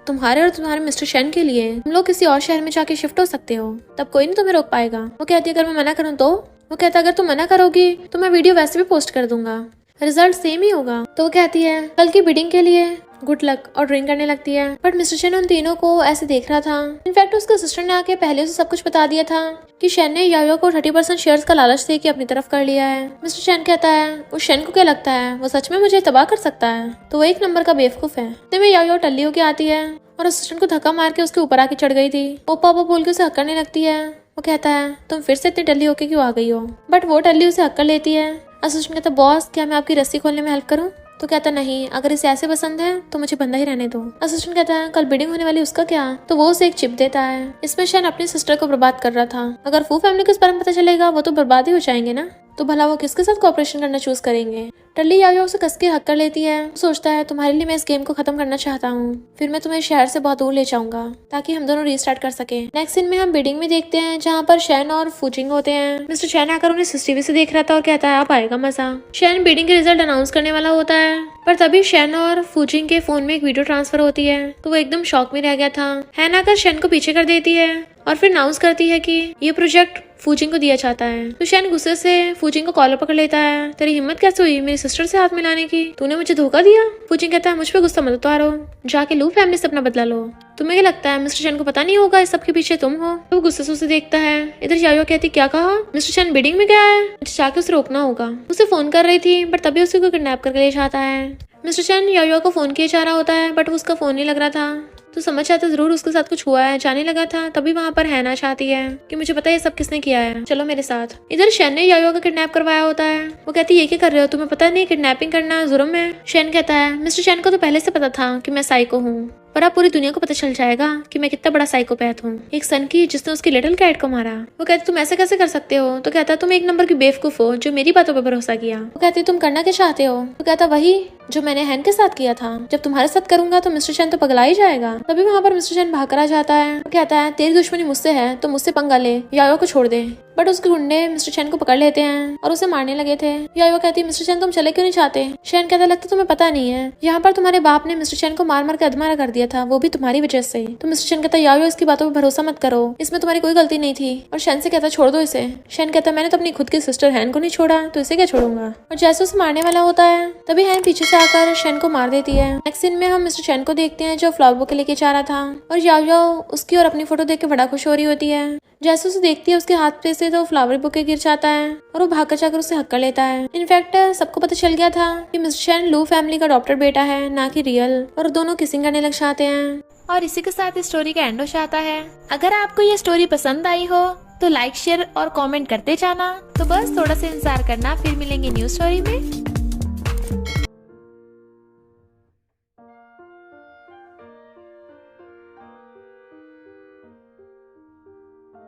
तुम्हारे और तुम्हारे मिस्टर शेन के लिए। तुम लोग किसी और शहर में जाके शिफ्ट हो सकते हो, तब कोई नहीं तुम्हें रोक पाएगा। वो कहती है अगर मैं मना करूँ तो? वो कहता अगर तुम मना करोगी तो मैं वीडियो वैसे भी पोस्ट कर दूंगा, रिजल्ट सेम ही होगा। तो वो कहती है कल की बिडिंग के लिए गुड लक और ड्रिंक करने लगती है। बट मिस्टर शेन उन तीनों को ऐसे देख रहा था। इनफैक्ट उसके सिस्टर ने आके पहले उसे सब कुछ बता दिया था कि शेन ने याओ को 30% शेयर्स का लालच दे के अपनी तरफ कर लिया है। मिस्टर शेन कहता है उस शेन को क्या लगता है वो सच में मुझे तबाह कर सकता है? तो वो एक नंबर का बेवकूफ है। तो वे याओ टल्ली होके आती है और असिस्टेंट को धक्का मार के उसके ऊपर आके चढ़ गई थी। ओपा ओपा बोल के उसे हक्करने लगती है। वो कहता है तुम फिर से इतनी टल्ली होके क्यों आ गई हो? बट वो टल्ली उसे हक्कर लेती है। असिस्टेंट कहता बॉस क्या मैं आपकी रस्सी खोलने में हेल्प करूं? तो कहता नहीं, अगर इसे ऐसे पसंद है तो मुझे बंदा ही रहने दो। असिस्टेंट कहता है कल बिडिंग होने वाली उसका क्या? तो वो उसे एक चिप देता है। इसमें शेन अपनी सिस्टर को बर्बाद कर रहा था। अगर फू फैमिली को इस बारे में पता चलेगा वो तो बर्बाद ही हो जाएंगे ना, तो भला वो किसके साथ कोऑपरेशन करना चूज करेंगे? टल्ली याओ उसे कस के हक कर लेती है। सोचता है तुम्हारे लिए मैं इस गेम को खत्म करना चाहता हूँ, फिर मैं तुम्हें शहर से बहुत दूर ले जाऊंगा ताकि हम दोनों रीस्टार्ट कर सके। नेक्स्ट सीन में हम बिडिंग में देखते हैं जहाँ पर शेन और फूजिंग होते हैं। मिस्टर शेन आकर उन्हें सीसीटीवी से देख रहा था और कहता है अब आएगा मजा। शेन बिडिंग के रिजल्ट अनाउंस करने वाला होता है, पर तभी शेन और फूजिंग के फोन में एक वीडियो ट्रांसफर होती है। तो वो एकदम शॉक में रह गया था। हैन आकर शेन को पीछे कर देती है और फिर अनाउंस करती है कि ये प्रोजेक्ट फूजिंग को दिया जाता है। तो शेन गुस्से से फूजिंग को कॉलर पकड़ लेता है। तेरी हिम्मत कैसे हुई मेरी सिस्टर से हाथ मिलाने की? तूने मुझे धोखा दिया। फूजिंग कहता है मुझ पे गुस्सा मत उतारो, जाके लू फैमिली से अपना बदला लो। तुम्हें क्या लगता है मिस्टर शेन को पता नहीं होगा इस सब के पीछे तुम हो? तो वो गुस्से से उसे देखता है। इधर याओ कहती क्या कहा? मिस्टर शेन बिडिंग में गया है, मुझे जाके उसे रोकना होगा। उसे फोन कर रही थी बट तभी उसे को किडनैप करके ले जाता है। मिस्टर शेन याओ को फोन किया जा रहा होता है बट उसका फोन नहीं लग रहा था। तो समझ आता जरूर उसके साथ कुछ हुआ है, जाने लगा था। तभी वहाँ पर हैना चाहती है कि मुझे पता है ये सब किसने किया है, चलो मेरे साथ। इधर शेन ने याओ का किडनैप करवाया होता है। वो कहती है ये क्या कर रहे हो, तुम्हें पता नहीं किडनैपिंग करना जुर्म है? शेन कहता है मिस्टर शेन को तो पहले से पता था कि मैं साइको हूँ, पर अब पूरी दुनिया को पता चल जाएगा कि मैं कितना बड़ा साइकोपैथ हूँ, एक सन की जिसने उसकी लिटिल कैट को मारा। वो कहती तुम ऐसे कैसे कर सकते हो? तो कहता तुम एक नंबर की बेवकूफ हो जो मेरी बातों पर भरोसा किया। वो कहती तुम करना क्या चाहते हो? तो कहता वही जो मैंने हैन के साथ किया था। जब तुम्हारे साथ करूंगा तो मिस्टर चैन तो पगला ही जाएगा। तभी वहाँ पर मिस्टर चैन भाग कर आ जाता है और कहता है तेरी दुश्मनी मुझसे है तो मुझसे पंगा ले, यायो को छोड़ दे। बट उसके गुंडे मिस्टर चैन को पकड़ लेते हैं और उसे मारने लगे थे। यायो कहती है मिस्टर चैन तुम चले क्यों नहीं चाहते। शैन कहता लगता तुम्हें पता नहीं है, यहाँ पर तुम्हारे बाप ने मिस्टर चैन को मार मार के अधमरा कर दिया था, वो भी तुम्हारी वजह से। तो मिस्टर चैन कहता यायो इसकी बातों पर भरोसा मत करो, इसमें तुम्हारी कोई गलती नहीं थी। और शैन से कहता छोड़ दो इसे। शैन कहता मैंने तो अपनी खुद की सिस्टर हैन को नहीं छोड़ा तो इसे क्या छोड़ूंगा। और जैसे उसे मारने वाला होता है तभी हैन पीछे से आकर शैन को मार देती है। नेक्स्ट सीन में हम मिस्टर चैन को देखते हैं जो फ्लावर बुके लेके जा रहा था और यायो उसकी और अपनी फोटो देख के बड़ा खुश हो रही होती है। जैसे उसे देखती है उसके हाथ पे से तो फ्लावर बुके गिर जाता है और वो भागकर जाकर उसे हक कर लेता है। इनफैक्ट सबको पता चल गया था कि मिस्टर चैन लू फैमिली का अडॉप्टेड बेटा है, ना कि रियल, और दोनों किसिंग करने लग जाते हैं। और इसी के साथ इस स्टोरी का एंड हो जाता है। अगर आपको ये स्टोरी पसंद आई हो तो लाइक शेयर और कमेंट करते जाना। तो बस थोड़ा सा इंतजार करना, फिर मिलेंगे न्यू स्टोरी में।